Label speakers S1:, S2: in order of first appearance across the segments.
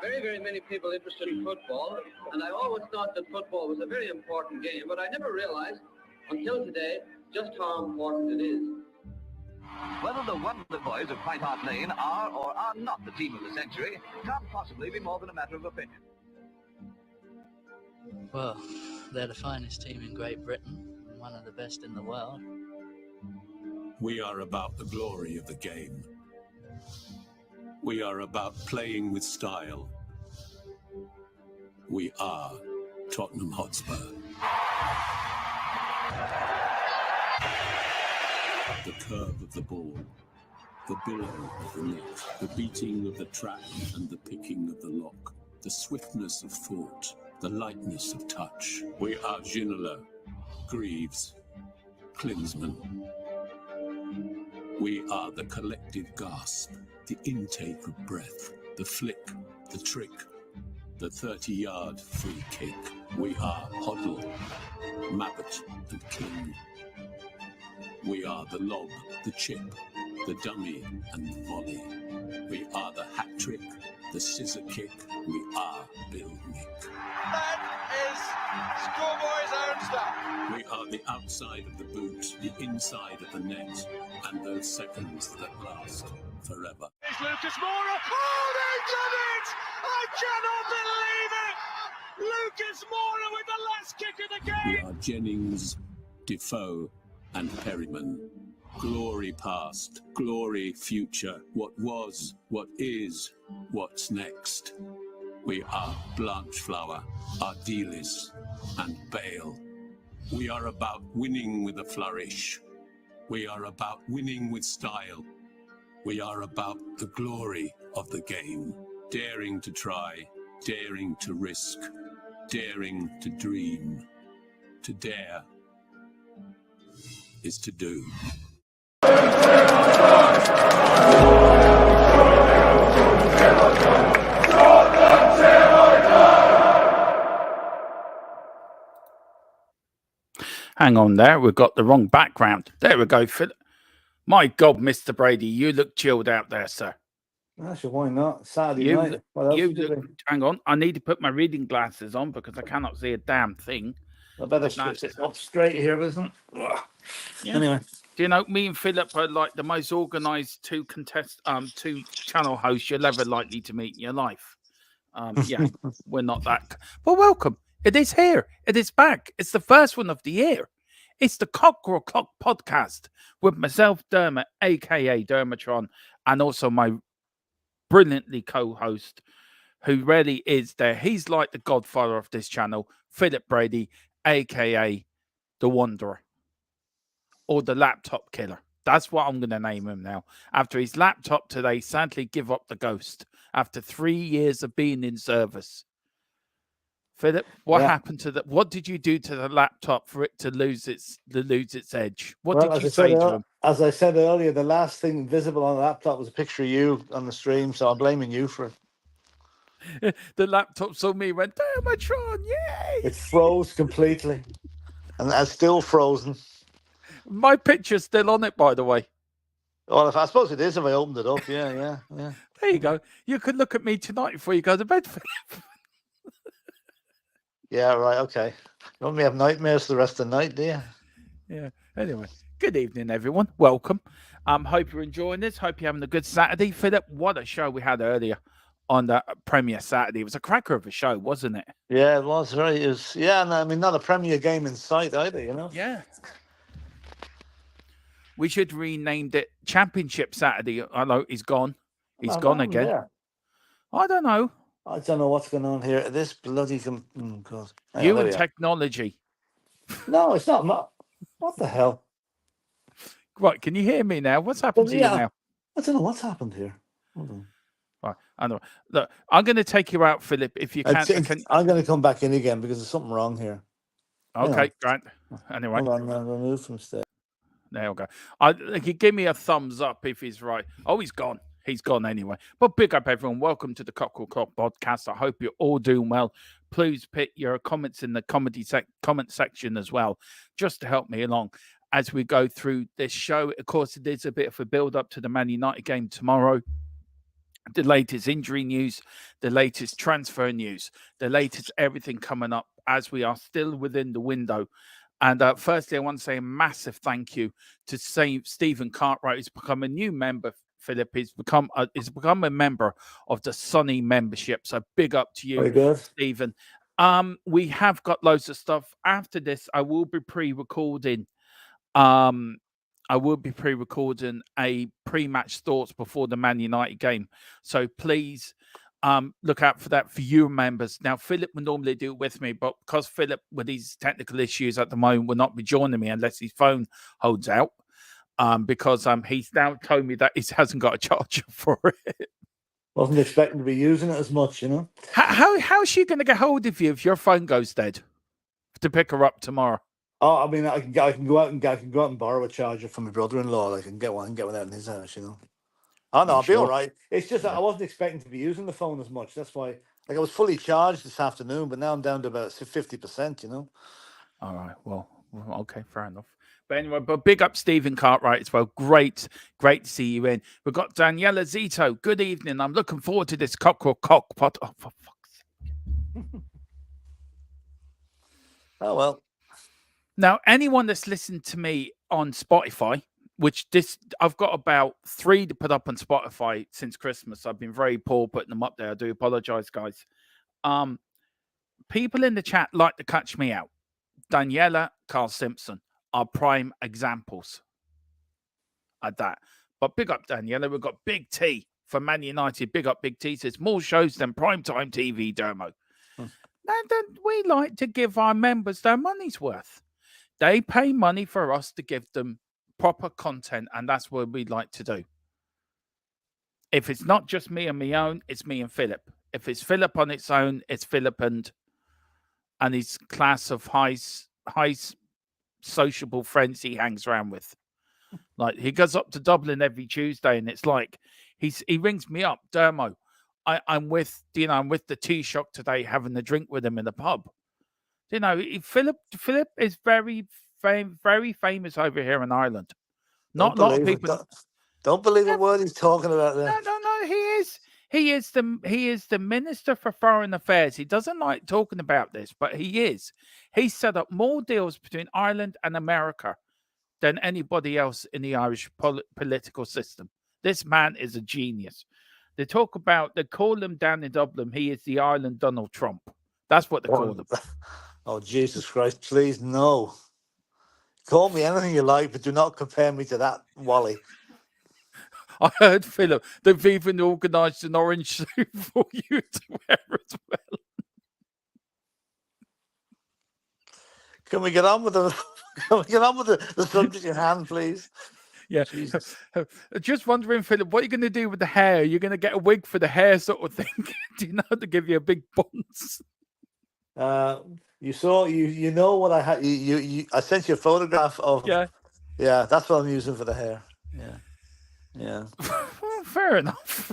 S1: Very, very many people interested in football, and I always thought that football was a very important game, but I never realized until today just how important it is.
S2: Whether the Wonder Boys of White Hart Lane are or are not the team of the century can't possibly be more than a matter of opinion.
S3: Well, they're the finest team in Great Britain, and one of the best in the world.
S4: We are about the glory of the game. We are about playing with style. We are Tottenham Hotspur. The curve of the ball, the billow of the net, the beating of the trap and the picking of the lock, the swiftness of thought, the lightness of touch. We are Ginola, Greaves, Klinsmann. We are the collective gasp, the intake of breath, the flick, the trick, the 30-yard free kick. We are Hoddle, Mabbott and King. We are the lob, the chip, the dummy and the volley. We are the hat trick, the scissor kick. We are Bill Nick.
S5: That is schoolboy's own stuff.
S4: We are the outside of the boot, the inside of the net, and those seconds that last forever.
S5: It's Lucas Moura. Oh, they've done it! I cannot believe it! Lucas Moura with the last kick of the game.
S4: We are Jennings, Defoe, and Perryman. Glory past, glory future. What was, what is, what's next. We are Blanchflower, Ardiles, and Bale. We are about winning with a flourish. We are about winning with style. We are about the glory of the game. Daring to try, daring to risk, daring to dream. To dare is to do.
S6: Hang on there, we've got the wrong background. There we go, Philip. My God, Mr. Brady, you look chilled out there, sir.
S7: Actually, why not? Saturday night.
S6: Hang on, I need to put my reading glasses on because I cannot see a damn thing.
S7: I better switch it up straight here, isn't it? Yeah. Anyway.
S6: Do you know, me and Philip are like the most organised two channel hosts you're ever likely to meet in your life. Yeah, we're not that. Well, welcome. It is here. It is back. It's the first one of the year. It's the Cockeral Clock podcast with myself, Dermot, a.k.a. DERMOTRON, and also my brilliantly co-host, who really is there. He's like the godfather of this channel, Philip Brady, a.k.a. the Wanderer, or the Laptop Killer. That's what I'm going to name him now. After his laptop today sadly give up the ghost after 3 years of being in service. Philip, what happened to that? What did you do to the laptop for it to lose its edge? What did you say to him?
S7: As I said earlier, the last thing visible on the laptop was a picture of you on the stream, so I'm blaming you for
S6: it. The laptop saw me, went, DERMOTRON, yay!
S7: It froze completely, and it's still frozen.
S6: My picture's still on it, by the way.
S7: Well, I suppose it is if I opened it up. Yeah.
S6: There you go. You could look at me tonight before you go to bed, Philip.
S7: Yeah, right, okay. You want me to have nightmares for the rest of the night, do you?
S6: Yeah. Anyway, good evening, everyone. Welcome. Hope you're enjoying this. Hope you're having a good Saturday. Philip, what a show we had earlier on the Premier Saturday. It was a cracker of a show, wasn't it?
S7: Yeah, it was. Right. It was, yeah, and I mean, not a Premier game in sight either, you know?
S6: Yeah. We should rename it Championship Saturday. I know he's gone. He's gone again. Yeah. I don't know.
S7: I don't know what's going on here. This bloody... God.
S6: You and technology.
S7: No, it's not. What the hell?
S6: Right, can you hear me now? What's happened to you now?
S7: I don't know what's happened here. Hold on.
S6: Right, I know. Look, I'm going to take you out, Philip, if you can.
S7: I'm going to come back in again because there's something wrong here.
S6: Okay, great. Anyway.
S7: Hold on, I'm removed from stage.
S6: There we go. He give me a thumbs up if he's right. Oh, he's gone. He's gone anyway. But big up, everyone. Welcome to the Cockeral Clock podcast. I hope you're all doing well. Please put your comments in the comment section as well, just to help me along as we go through this show. Of course, it is a bit of a build-up to the Man United game tomorrow. the latest injury news, the latest transfer news, the latest everything coming up as we are still within the window. And firstly, I want to say a massive thank you to Stephen Cartwright, who's become a new member. Philip, he's become a member of the Sunny membership. So big up to you,
S7: Very good.
S6: Stephen. We have got loads of stuff. After this, I will be pre-recording. I will be pre-recording a pre-match thoughts before the Man United game. So please look out for that for you members. Now, Philip would normally do it with me, but because Philip, with these technical issues at the moment, will not be joining me unless his phone holds out. Because he's now told me that he hasn't got a charger for it.
S7: Wasn't expecting to be using it as much, you know.
S6: How's she going to get hold of you if your phone goes dead to pick her up tomorrow?
S7: Oh, I mean, I can go out and borrow a charger from my brother-in-law. I can get one out in his house, you know. Oh no, I'll be all right. It's just that I wasn't expecting to be using the phone as much. That's why, like, I was fully charged this afternoon, but now I'm down to about 50%, you know.
S6: All right. Well, okay, fair enough. But anyway, but big up Stephen Cartwright as well. Great to see you in. We've got Daniela Zito. Good evening. I'm looking forward to this Cockeral cockpot. Oh, for fuck's sake.
S7: Oh, well.
S6: Now, anyone that's listened to me on Spotify, I've got about 3 to put up on Spotify since Christmas. I've been very poor putting them up there. I do apologize, guys. People in the chat like to catch me out. Daniela, Carl Simpson are prime examples at that. But big up Daniela. We've got Big T for Man United. Big up Big T. Says more shows than primetime TV, Dermo. And then we like to give our members their money's worth. They pay money for us to give them proper content, and that's what we like to do. If it's not just me on my own, it's me and Philip. If it's Philip on its own, it's Philip and his class of high sociable friends he hangs around with. Like, he goes up to Dublin every Tuesday, and it's like he rings me up, Dermo. I'm with the Taoiseach today, having a drink with him in the pub. You know, Philip is very, very famous over here in Ireland. Not a lot of people.
S7: Don't believe a word he's talking about there.
S6: No, he is. He is the Minister for Foreign Affairs. He doesn't like talking about this, but he is. He set up more deals between Ireland and America than anybody else in the Irish political system. This man is a genius. They call him down in Dublin, he is the Ireland Donald Trump. That's what they call him.
S7: Oh, Jesus Christ, please, no. Call me anything you like, but do not compare me to that Wally.
S6: I heard, Philip, they've even organised an orange suit for you to wear as well.
S7: Can we get on with the subject at hand, please?
S6: Yeah. Jesus. Just wondering, Philip, what are you going to do with the hair? You're going to get a wig for the hair sort of thing? Do you know how to give you a big buns?
S7: You know what I had. I sent you a photograph of. Yeah, that's what I'm using for the hair. Yeah.
S6: Fair enough.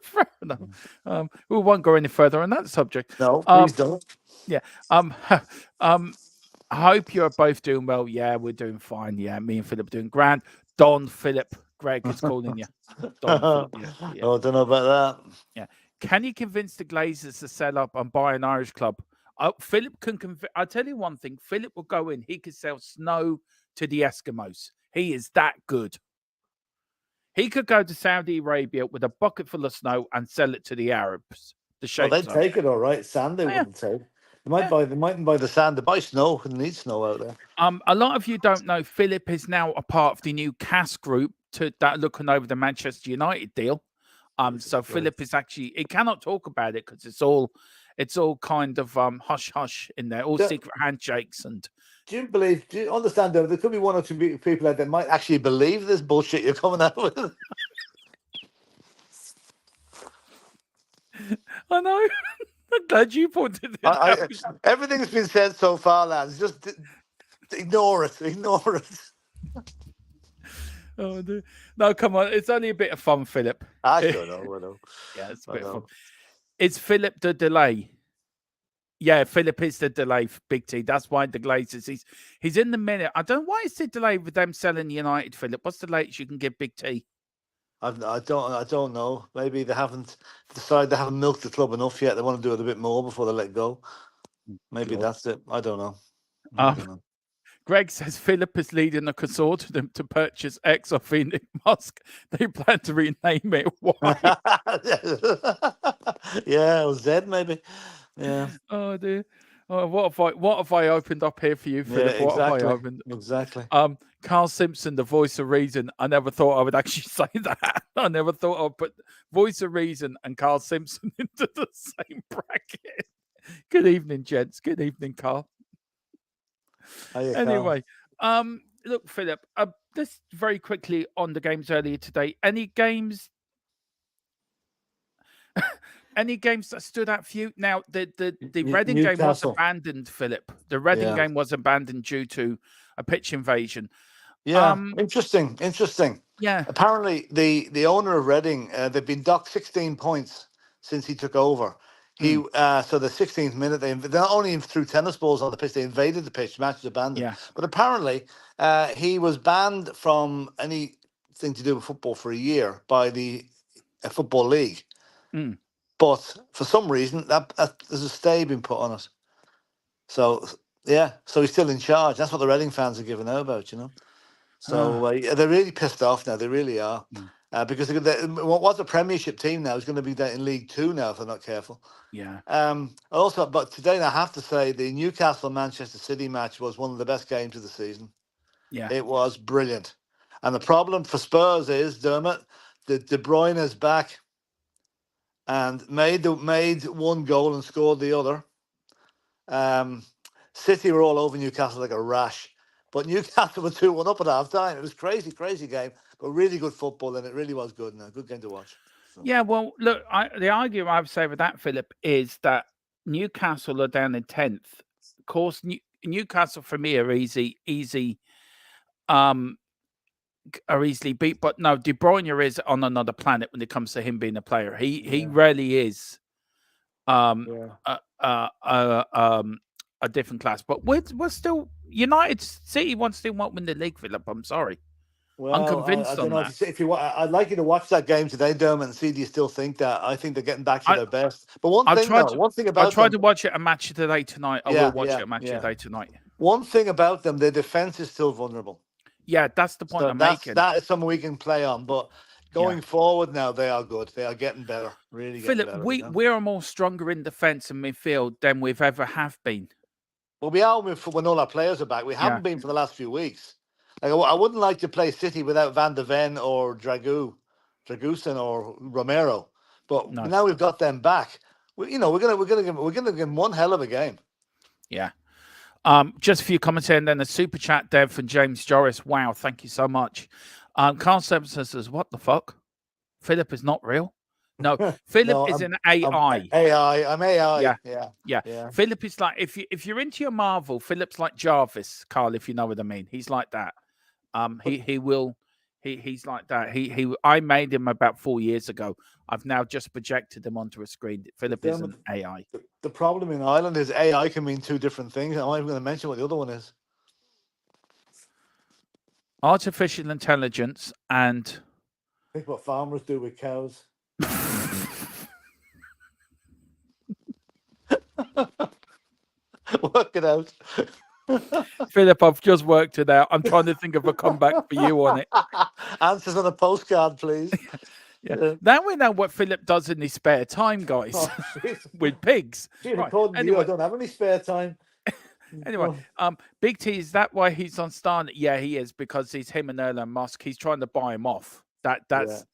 S6: Fair enough. We won't go any further on that subject.
S7: No, please don't.
S6: Yeah. I hope you're both doing well. Yeah, we're doing fine. Yeah, me and Philip are doing grand. Don Philip, Greg is calling you. Don Philip, yeah.
S7: Oh, I don't know about that.
S6: Yeah. Can you convince the Glazers to sell up and buy an Irish club? Philip can convince. I'll tell you one thing. Philip will go in. He could sell snow to the Eskimos. He is that good. He could go to Saudi Arabia with a bucket full of snow and sell it to the Arabs.
S7: They'd take it all right. Sand they wouldn't take. They mightn't buy the sand. They buy snow. They need snow out there.
S6: A lot of you don't know Philip is now a part of the new CAS group that looking over the Manchester United deal. So Philip is actually, he cannot talk about it because it's all kind of hush hush in there, all secret handshakes and.
S7: Do you understand though? There could be 1 or 2 people out there might actually believe this bullshit you're coming out with.
S6: I know. I'm glad you pointed it out.
S7: Everything's been said so far, lads. Just ignore it. Ignore it.
S6: Oh, no, come on. It's only a bit of fun, Philip.
S7: I don't know.
S6: Yeah, it's a bit of fun. It's Philip the delay. Yeah, Philip is the delay for Big T. That's why the Glazers. He's in the minute. I don't know why it's the delay with them selling United, Philip. What's the latest you can give Big T?
S7: I don't know. Maybe they haven't decided they haven't milked the club enough yet. They want to do it a bit more before they let go. Maybe
S6: God.
S7: that's it. I don't know. I don't know.
S6: Greg says PHILLIP is leading a consortium to purchase X of Phoenix Musk. They plan to rename it. Why?
S7: Yeah, or Z maybe. Yeah.
S6: Oh dear. Oh, what have I opened up here for you, PHILLIP?
S7: Yeah,
S6: What have I
S7: exactly.
S6: opened?
S7: Exactly.
S6: Carl Simpson, the voice of reason. I never thought I would actually say that. I never thought I'd put voice of reason and Carl Simpson into the same bracket. Good evening, gents. Good evening, Carl.
S7: Hiya,
S6: Anyway, look, PHILLIP, just very quickly on the games earlier today. Any games that stood out for you? Now, the Reading game was
S7: Newcastle.
S6: abandoned, PHILLIP. The Reading
S7: Yeah.
S6: game was abandoned due to a pitch invasion.
S7: Yeah, interesting.
S6: Yeah.
S7: Apparently, the owner of Reading, they've been docked 16 points since he took over. He so the 16th minute they not only threw tennis balls on the pitch, they invaded the pitch. Match was abandoned.
S6: Yeah.
S7: But apparently, he was banned from anything to do with football for a year by the Football League. But for some reason, that there's a stay been put on it. So yeah, so he's still in charge. That's what the Reading fans are giving out about, you know. So they're really pissed off now. They really are. Because what was a Premiership team now is going to be there in League Two now if they're not careful.
S6: Yeah.
S7: Also, but today I have to say the Newcastle-Manchester City match was one of the best games of the season.
S6: Yeah.
S7: It was brilliant. And the problem for Spurs is, Dermot, the De Bruyne is back and made one goal and scored the other. City were all over Newcastle like a rash. But Newcastle were 2-1 up at half time. It was crazy game, but really good football, and it really was good. And a good game to watch. So.
S6: Yeah, well, look, the argument I would say with that, PHILLIP, is that Newcastle are down in 10th. Of course, Newcastle for me are easy, are easily beat. But no, De Bruyne is on another planet when it comes to him being a player. He really is. A different class, but we're still United City still won't win the league, PHILLIP. I'm sorry.
S7: Well,
S6: I'm convinced
S7: I don't know.
S6: that.
S7: If you want, I'd like you to watch that game today, Dermot, and see do you still think that. I think they're getting back to their best. But one thing about
S6: I tried to watch it a match today tonight. I will watch it a match today tonight.
S7: One thing about them, their defense is still vulnerable.
S6: Yeah, that's the point I'm making.
S7: That is something we can play on, but going forward now, they are good. They are getting better. Really,
S6: PHILLIP, we are more stronger in defence and midfield than we've ever have been.
S7: Well, we are when all our players are back. We haven't been for the last few weeks. Like, I wouldn't like to play City without Van de Ven or Dragusin or Romero. But now we've got them back. We're gonna give them one hell of a game.
S6: Yeah. Just a few comments here, and then a super chat there from James Joris. Wow, thank you so much. Carl Simpson says, "What the fuck? PHILLIP is not real." No, PHILLIP is an AI.
S7: I'm AI. Yeah.
S6: PHILLIP is like if you're into your Marvel, PHILLIP's like Jarvis, Carl. If you know what I mean, he's like that. He's like that. I made him about 4 years ago. I've now just projected him onto a screen. PHILLIP is an AI.
S7: The problem in Ireland is AI can mean two different things. I'm not even going to mention what the other one is.
S6: Artificial intelligence and.
S7: Think what farmers do with cows. Work it out.
S6: PHILLIP, I've just worked it out. I'm trying to think of a comeback for you on it.
S7: Answers on a postcard, please.
S6: Now we know what PHILLIP does in his spare time, guys. With pigs.
S7: According to you, I don't have any spare time.
S6: Anyway, Big T, is that why he's on Starlink? Yeah, he is, because he's him and Elon Musk. He's trying to buy him off. That's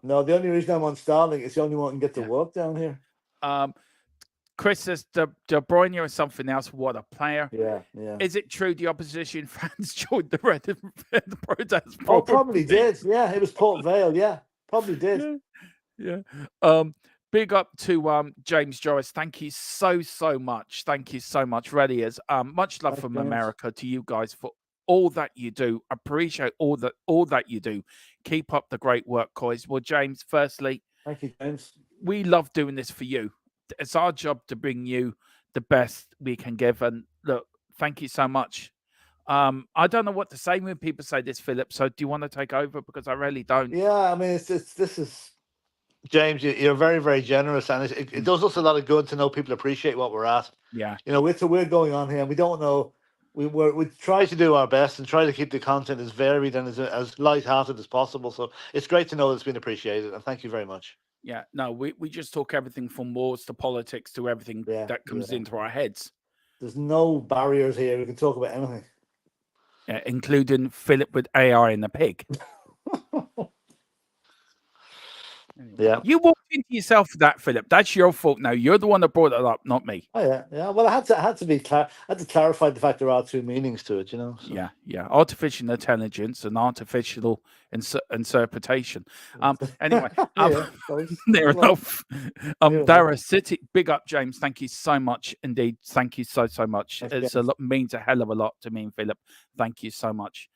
S7: no, the only reason I'm on Starlink is the only one can get to work down here.
S6: Chris says De Bruyne or something else. What a player!
S7: Yeah.
S6: Is it true the opposition fans joined the red protest?
S7: Probably did. Yeah, it was Port Vale. Yeah, probably did.
S6: Yeah. Big up to James Joris. Thank you so much. Thank you so much. Really is. Much love from America to you guys for all that you do. Appreciate all that you do. Keep up the great work, guys. Well, James, firstly,
S7: thank you, James.
S6: We love doing this for you. It's our job to bring you the best we can give. And look, thank you so much. I don't know what to say when people say this, Philip. So do you want to take over? Because I really don't.
S7: Yeah, I mean, this is James. You're very, very generous, and it does us a lot of good to know people appreciate what we're at.
S6: Yeah.
S7: You know, we're going on here, and we don't know. We try to do our best and try to keep the content as varied and as light-hearted as possible. So it's great to know that it's been appreciated, and thank you very much.
S6: Yeah. No, we just talk everything from wars to politics to everything that comes into our heads.
S7: There's no barriers here. We can talk about anything.
S6: Yeah, including Philip with AI and the pig.
S7: Yeah.
S6: You walked into yourself for that, Philip. That's your fault now. You're the one that brought it up, not me.
S7: Oh yeah. Well, I had to clarify the fact there are two meanings to it, you know. So.
S6: Yeah. Artificial intelligence and artificial interpretation. Anyway, near enough. Dara City, big up, James. Thank you so much indeed. Thank you so much. It's a lot, means a hell of a lot to me and Philip. Thank you so much.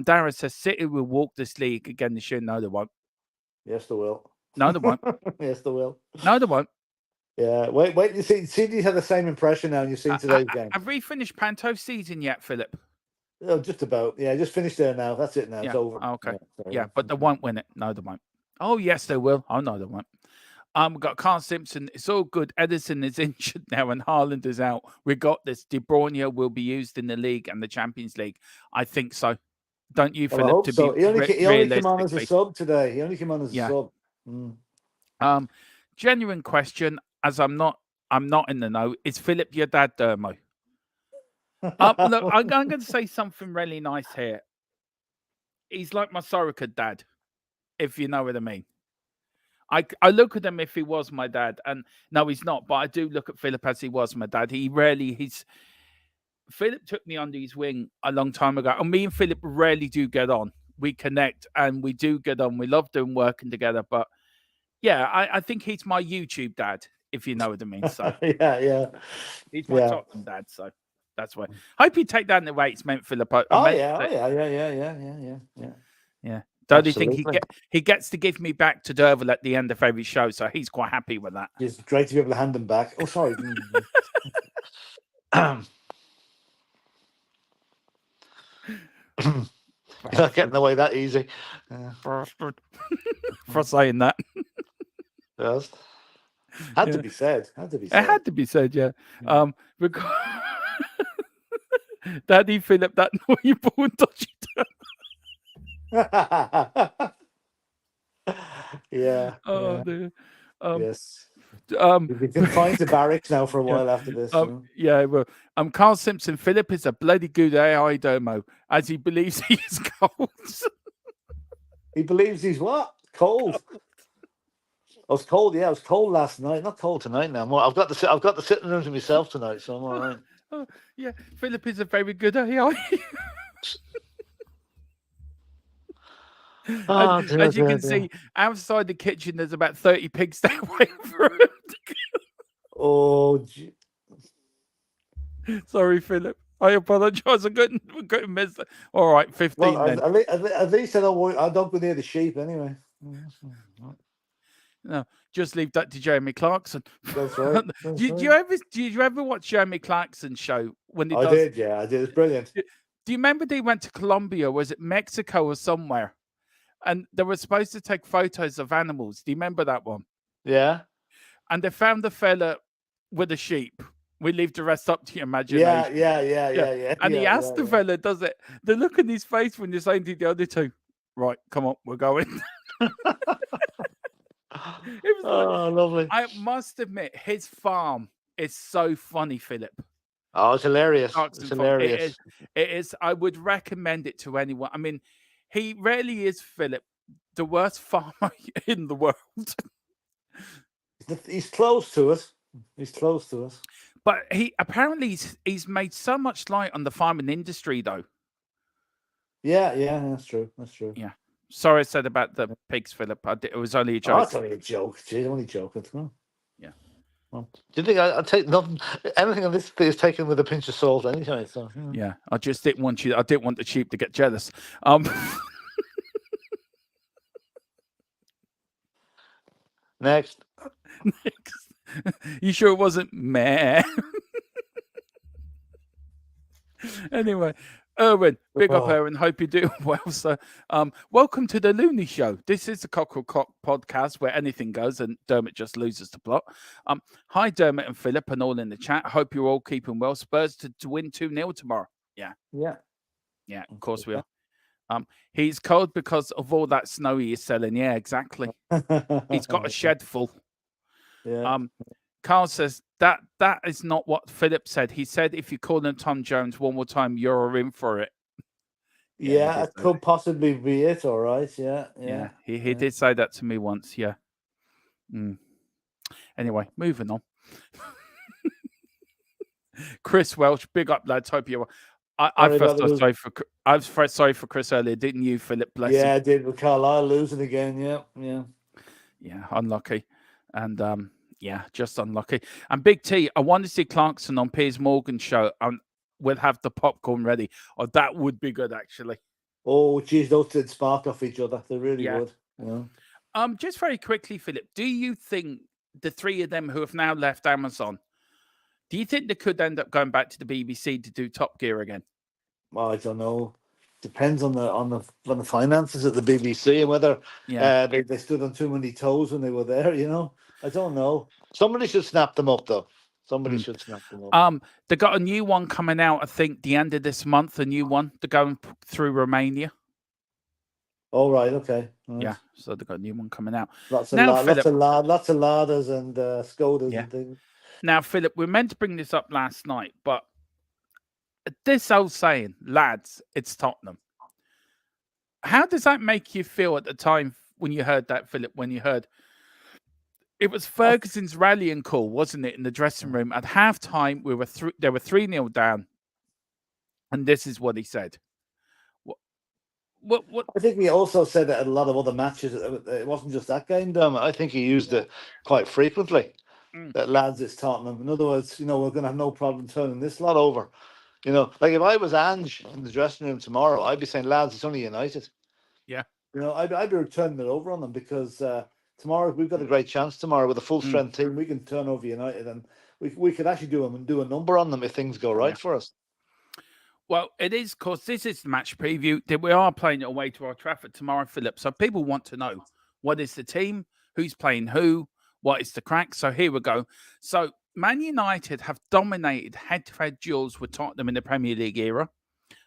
S6: Dara says City will walk this league again this year. No, they won't.
S7: Yes, they will.
S6: No, they won't.
S7: Yes, they will.
S6: No, they won't.
S7: Yeah, wait. You see, you have the same impression now. And you see today's game.
S6: Have we finished Panto season yet, Philip?
S7: Oh, just about. Yeah, just finished there now. That's it now.
S6: Yeah.
S7: It's over.
S6: Okay. Yeah, but they won't win it. No, they won't. Oh, yes, they will. Oh, no, they won't. We've got Carl Simpson. It's all good. Edison is injured now and Haaland is out. We got this. De Bruyne will be used in the league and the Champions League. I think so. Don't you, Philip?
S7: I hope so. He only came on as a sub today. He only came on as a sub.
S6: Genuine question, as I'm not in the know. Is Philip your dad, Dermo? Look, I'm going to say something really nice here. He's like my surrogate dad, if you know what I mean. I look at him if he was my dad, and no, he's not. But I do look at Philip as he was my dad. Philip took me under his wing a long time ago, and me and Philip rarely do get on. We connect, and we do get on. We love doing working together, but yeah, I think he's my YouTube dad, if you know what I mean. So
S7: yeah,
S6: he's my Tottenham dad. So that's why. Hope you take that in the way it's meant, Philip.
S7: Yeah.
S6: Don't you think he gets to give me back to Derval at the end of every show? So he's quite happy with that.
S7: It's great to be able to hand them back. Oh, sorry. You're not getting away that easy.
S6: For saying that.
S7: Yes. Had to be said.
S6: It had to be said, yeah. Daddy Philip, that you born dodgy.
S7: Yeah.
S6: Oh, dear.
S7: Yes. We'll be confined to barracks now for a while after this.
S6: Yeah, well, Carl Simpson, Philip is a bloody good AI Dermo, as he believes he is cold.
S7: He believes he's what? Cold. I was cold. Yeah, I was cold last night. Not cold tonight now. I've got the sitting room to myself tonight, so I'm all right.
S6: Oh, yeah, Philip is a very good AI. As you can see, outside the kitchen, there's about 30 pigs stay away from him.
S7: Oh,
S6: sorry, Philip. I apologise. I couldn't miss that. All right, 15
S7: well,
S6: then.
S7: At least I don't go near the sheep anyway.
S6: No, just leave that to Jeremy Clarkson.
S7: That's right.
S6: Did you ever watch Jeremy Clarkson's show when he
S7: did, yeah, I did. It's brilliant.
S6: Do you remember they went to Colombia? Was it Mexico or somewhere? And they were supposed to take photos of animals. Do you remember that one?
S7: Yeah.
S6: And they found the fella with a sheep. We leave the rest up to your imagination.
S7: Yeah.
S6: And he asked the fella, does it? The look on his face when you're saying to the other two, right, come on, we're going. It was
S7: lovely.
S6: I must admit, his farm is so funny, Philip.
S7: Oh, it's hilarious. It's hilarious.
S6: It is. I would recommend it to anyone. I mean, he really is, Philip, the worst farmer in the world.
S7: He's close to us.
S6: But he's made so much light on the farming industry, though.
S7: Yeah, that's true.
S6: Yeah. Sorry I said about the pigs, Philip. It was only a joke.
S7: Oh, it's only a joke. Jeez, only joking.
S6: Yeah.
S7: Well, do you think I'd take nothing? Anything on this is taken with a pinch of salt anytime. So
S6: yeah, I just didn't want you. I didn't want the sheep to get jealous.
S7: Next.
S6: You sure it wasn't meh? Anyway, Erwin, big up,
S7: Oh.
S6: Erwin. Hope you're doing well, sir. Welcome to the Looney Show. This is the Cockeral podcast where anything goes, and Dermot just loses the plot. Hi, Dermot and Philip, and all in the chat. Hope you're all keeping well. Spurs to win 2-0 tomorrow. Yeah, of course we are. He's cold because of all that snow he is selling. Yeah, exactly. He's got a shed full.
S7: Yeah.
S6: Carl says that is not what Philip said. He said if you call him Tom Jones one more time, you're in for it.
S7: Yeah, it could possibly be it. All right. Yeah.
S6: He did say that to me once. Yeah. Anyway, moving on. Chris Welsh, big up, lads. Hope you're. I felt sorry for Chris earlier, didn't you, Philip? Bless him.
S7: I did. With Carlisle losing again. Yeah.
S6: Unlucky, and just unlucky. And Big T, I want to see Clarkson on Piers Morgan's show. We'll have the popcorn ready. Oh, that would be good, actually.
S7: Oh, geez, those did spark off each other. They really would. Yeah.
S6: Just very quickly, Philip, do you think the three of them who have now left Amazon, do you think they could end up going back to the BBC to do Top Gear again?
S7: Well, I don't know. Depends on the finances at the BBC and whether they stood on too many toes when they were there. I don't know. Somebody should snap them up, though. Somebody should snap them up.
S6: They got a new one coming out. I think the end of this month. A new one. They're going through Romania.
S7: Oh right, okay. Right.
S6: Yeah, so they've got a new one coming out.
S7: Lots of ladders and Skodas and things.
S6: Now, Philip, we meant to bring this up last night, but this old saying, lads, it's Tottenham. How does that make you feel at the time when you heard that, Philip, when you heard it was Ferguson's rallying call, wasn't it, in the dressing room? At halftime, they were 3-0 down, and this is what he said. What?
S7: I think he also said that at a lot of other matches. It wasn't just that game, Dermot. I think he used it quite frequently. That lads, it's Tottenham. In other words, we're going to have no problem turning this lot over. Like if I was Ange in the dressing room tomorrow, I'd be saying, lads, it's only United.
S6: Yeah.
S7: I'd be turning it over on them because tomorrow we've got a great chance tomorrow with a full strength team. We can turn over United and we could actually do a number on them if things go right for us.
S6: Well, it is, because this is the match preview. We are playing it away to Old Trafford tomorrow, Philip. So people want to know, what is the team? Who's playing who? What is the crack? So here we go. So Man United have dominated head-to-head duels with Tottenham in the Premier League era.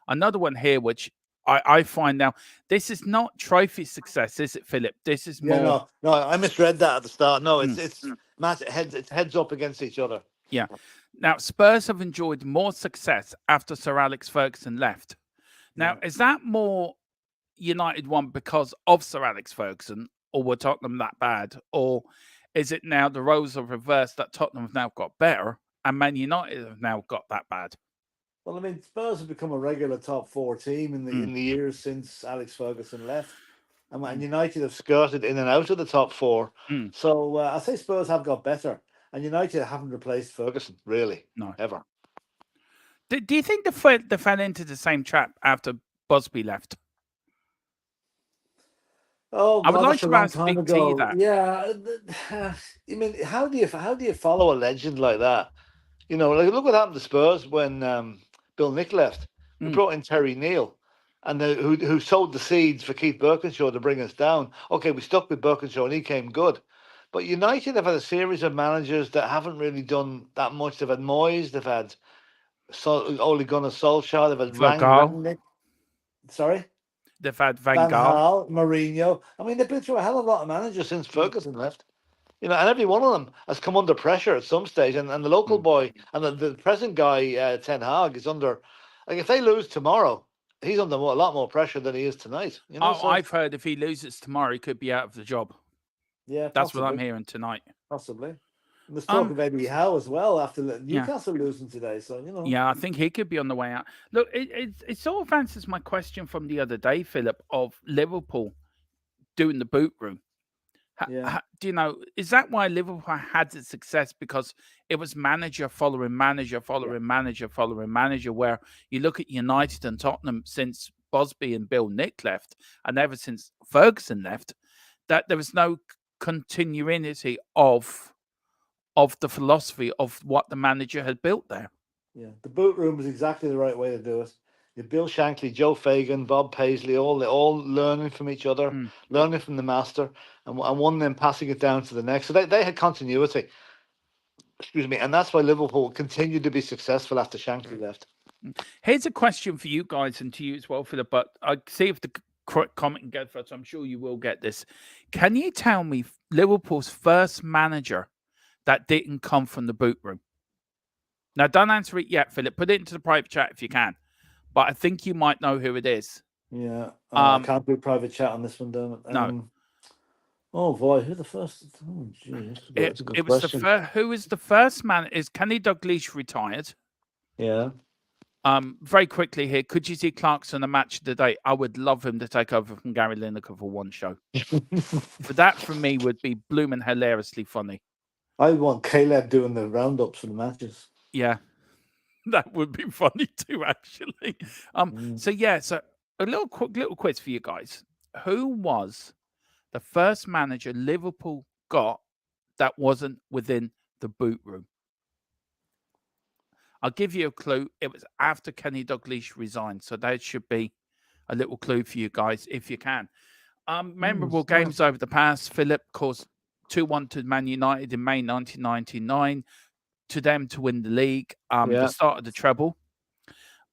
S6: Another one here, which I find now, this is not trophy success, is it, Philip? This is more...
S7: No, I misread that at the start. No, it's match heads up against each other.
S6: Yeah. Now, Spurs have enjoyed more success after Sir Alex Ferguson left. Now, is that more United won because of Sir Alex Ferguson, or were Tottenham that bad? Or is it now the roles are reversed, that Tottenham have now got better and Man United have now got that bad?
S7: Well, I mean, Spurs have become a regular top four team in the years since Alex Ferguson left. And United have skirted in and out of the top four. So I say Spurs have got better. And United haven't replaced Ferguson, really.
S6: No.
S7: Ever.
S6: Do you think they fell into the same trap after Busby left?
S7: Oh, God,
S6: I would like to ask
S7: Big
S6: T that.
S7: Yeah. I mean, how do you follow a legend like that? Like look what happened to Spurs when Bill Nick left. We brought in Terry Neal, and who sowed the seeds for Keith Birkinshaw to bring us down. Okay, we stuck with Birkinshaw, and he came good. But United have had a series of managers that haven't really done that much. They've had Moyes, they've had Ole Gunnar Solskjaer, they've had Rangnick. Sorry?
S6: They've had Van Gaal,
S7: Mourinho. I mean, they've been through a hell of a lot of managers since Ferguson left. And every one of them has come under pressure at some stage. And the local boy and the present guy, Ten Hag, is under... Like, if they lose tomorrow, he's under a lot more pressure than he is tonight.
S6: I've heard if he loses tomorrow, he could be out of the job.
S7: Yeah,
S6: that's what I'm hearing tonight.
S7: Possibly. And there's talk of Eddie Howe as well after Newcastle losing today. So
S6: Yeah, I think he could be on the way out. Look, it sort of answers my question from the other day, Philip, of Liverpool doing the boot room. Is that why Liverpool had its success? Because it was manager following manager following manager following manager, where you look at United and Tottenham since Busby and Bill Nick left, and ever since Ferguson left, that there was no continuity of the philosophy of what the manager had built there.
S7: Yeah, the boot room was exactly the right way to do it. Bill Shankly, Joe Fagan, Bob Paisley, all learning from each other, learning from the master, and one of them passing it down to the next. So they had continuity. Excuse me, and that's why Liverpool continued to be successful after Shankly left.
S6: Here's a question for you guys and to you as well, Philip. But I see if the correct comment can go first. I'm sure you will get this. Can you tell me Liverpool's first manager that didn't come from the boot room? Now, don't answer it yet, Philip. Put it into the private chat if you can. But I think you might know who it is.
S7: Yeah, I can't do private chat on this one, Dermot.
S6: No.
S7: Oh boy, who the first? Oh, gee, that's a good question.
S6: Who is the first man? Is Kenny Dalglish retired?
S7: Yeah.
S6: Very quickly here, could you see Clarkson a match of the day? I would love him to take over from Gary Lineker for one show. For that, for me, would be blooming hilariously funny.
S7: I want Caleb doing the roundups for the matches.
S6: Yeah, that would be funny too, actually. So yeah, so a little quiz for you guys. Who was the first manager Liverpool got that wasn't within the boot room? I'll give you a clue. It was after Kenny Dalglish resigned. So that should be a little clue for you guys, if you can. Memorable games over the past. Philip caused 2-1 to Man United in May 1999 to them to win the league. The start of the treble.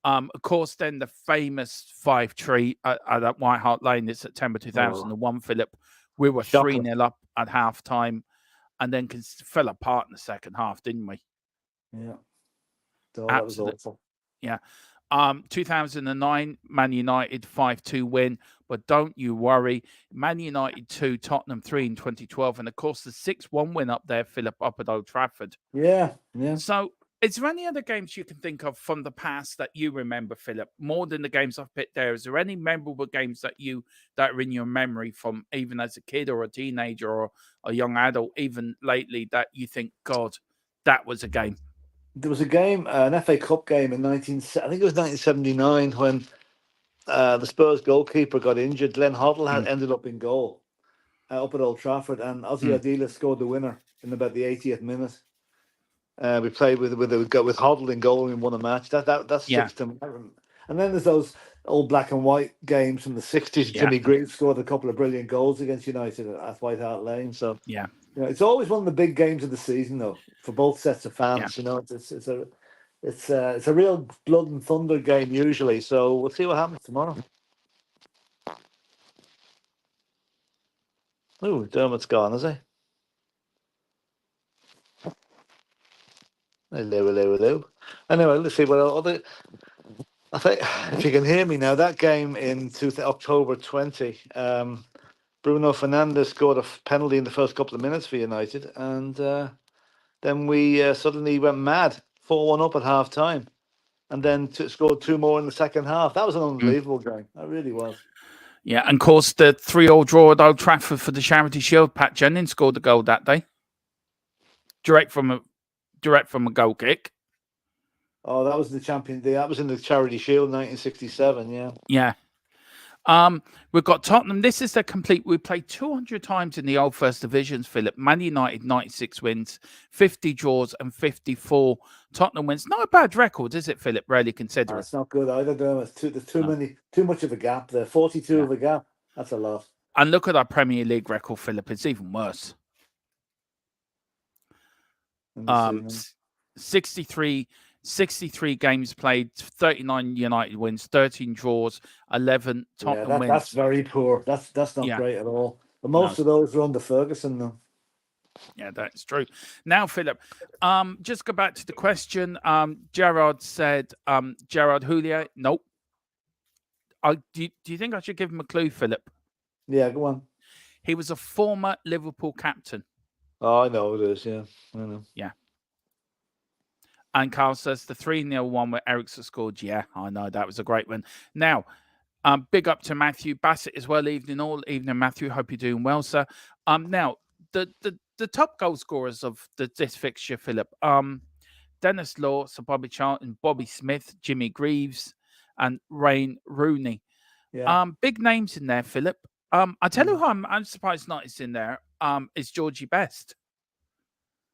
S6: Of course, then the famous 5-3 at White Hart Lane in September 2001, Philip. We were 3-0 up at half-time and then fell apart in the second half, didn't we?
S7: Yeah. Oh, that was awful.
S6: Yeah. 2009, Man United 5-2 win. But don't you worry. Man United 2, Tottenham 3 in 2012. And, of course, the 6-1 win up there, Philip, up at Old Trafford.
S7: Yeah.
S6: So is there any other games you can think of from the past that you remember, Philip, more than the games I've picked there? Is there any memorable games that are in your memory from even as a kid or a teenager or a young adult, even lately, that you think, God, that was a game?
S7: There was a game, an FA Cup game in I think it was 1979 when the Spurs goalkeeper got injured. Glenn Hoddle had ended up in goal up at Old Trafford, and Ozzy Adila scored the winner in about the 80th minute. We played with Hoddle in goal and won a match. That sticks to me. And then there's those old black and white games from the 60s. Jimmy Greaves scored a couple of brilliant goals against United at White Hart Lane. So it's always one of the big games of the season, though, for both sets of fans. You know, it's a real blood and thunder game usually. So we'll see what happens tomorrow. Oh, Dermot's gone, is he? Hello. Anyway, let's see what other. I think if you can hear me now, that game in October 20, Bruno Fernandes scored a penalty in the first couple of minutes for United, and then we suddenly went mad, 4-1 up at half time, and then scored 2 more in the second half. That was an unbelievable game. That really was. Yeah,
S6: and of course the 3-3 draw at Old Trafford for the Charity Shield. Pat Jennings scored the goal that day, direct from a goal kick.
S7: Oh, that was the champion. That was in the Charity Shield, 1967.
S6: Yeah. We've got Tottenham. This is the complete. We played 200 times in the old First Divisions, Philip. Man United 96 wins, 50 draws, and 54 Tottenham wins. Not a bad record, is it, Philip? Really considering.
S7: It's not good either. There's too much of a gap there. 42 of a gap. That's a lot.
S6: And look at our Premier League record, Philip. It's even worse. 63 games played, 39 United wins, 13 draws, 11 Tottenham wins.
S7: That's very poor. That's not great at all. But most of those are under Ferguson, though.
S6: Yeah, that's true. Now, Philip, just go back to the question. Gerard said, Gerard Houllier. Nope. Do you think I should give him a clue, Philip?
S7: Yeah, go on.
S6: He was a former Liverpool captain.
S7: Oh, I know it is, yeah. I know.
S6: Yeah. And Carl says the 3-0 one where Eriksen scored. Yeah, I know. That was a great one. Now, big up to Matthew Bassett as well. All evening, Matthew. Hope you're doing well, sir. Now, the top goal scorers of this fixture, Philip. Dennis Law, Sir Bobby Charlton, Bobby Smith, Jimmy Greaves, and Wayne Rooney.
S7: Yeah.
S6: Big names in there, Philip. I tell you who I'm surprised not is in there. Is Georgie Best.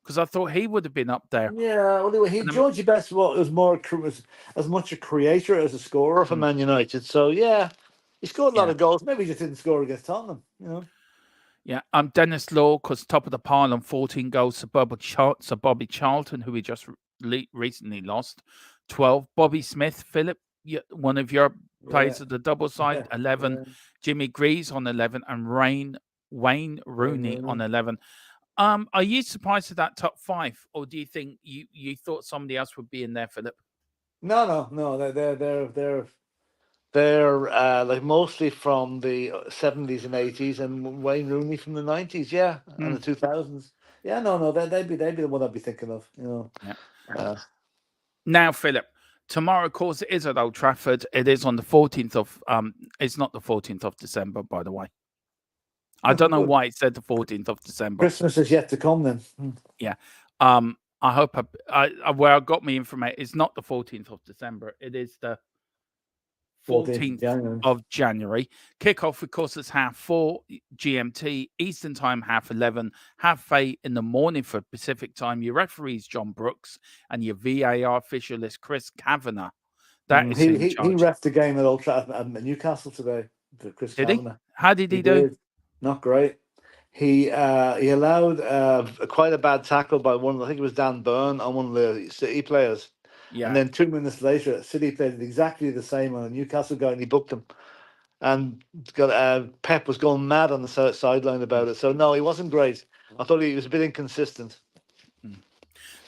S6: Because I thought he would have been up there.
S7: Yeah, well, he Georgie Best was more was as much a creator as a scorer for Man United. So yeah, he scored a lot of goals. Maybe he just didn't score against Tottenham. You know.
S6: Yeah, Dennis Law, because top of the pile on 14 goals. So Bobby Charlton, who we just recently lost, 12. Bobby Smith, Philip, one of your players of the double side, 11. Yeah. Jimmy Greaves on 11, and Wayne Rooney on 11. Are you surprised at that top 5, or do you think you thought somebody else would be in there, Philip?
S7: No. They're like mostly from the 70s and 80s, and Wayne Rooney from the 90s, and the 2000s. Yeah, no, they'd be the one I'd be thinking of, you know.
S6: Yeah. Now, Philip, tomorrow, of course, it is at Old Trafford. It is on the 14th of it's not the 14th of December, by the way. I don't know why it said the 14th of December.
S7: Christmas is yet to come then.
S6: Yeah. I hope where I got me information, it's not the 14th of December. It is the 14th of January. Kickoff, of course, is 4:30 GMT, Eastern Time 11:30, 8:30 in the morning for Pacific Time. Your referee is John Brooks, and your VAR official is Chris Kavanagh. That is
S7: he reffed the game at Old Trafford at Newcastle today. Chris Kavanagh.
S6: How did he do?
S7: Not great. He allowed quite a bad tackle by one. I think it was Dan Burn on one of the City players. Yeah. And then 2 minutes later, City played exactly the same on a Newcastle guy, and he booked him. And Pep was going mad on the sideline about it. So no, he wasn't great. I thought he was a bit inconsistent.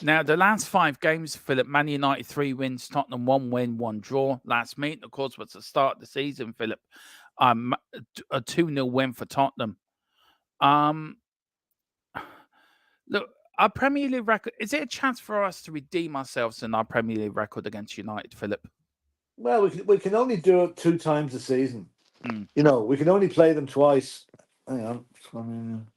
S6: Now, the last 5 games, Philip, Man United 3 wins, Tottenham 1 win, 1 draw. Last meeting, of course, was the start of the season, Philip. A 2-0 win for Tottenham. Look, our Premier League record, is it a chance for us to redeem ourselves in our Premier League record against United, Philip?
S7: Well, we can only do it 2 times a season. You know, we can only play them twice. Hang on.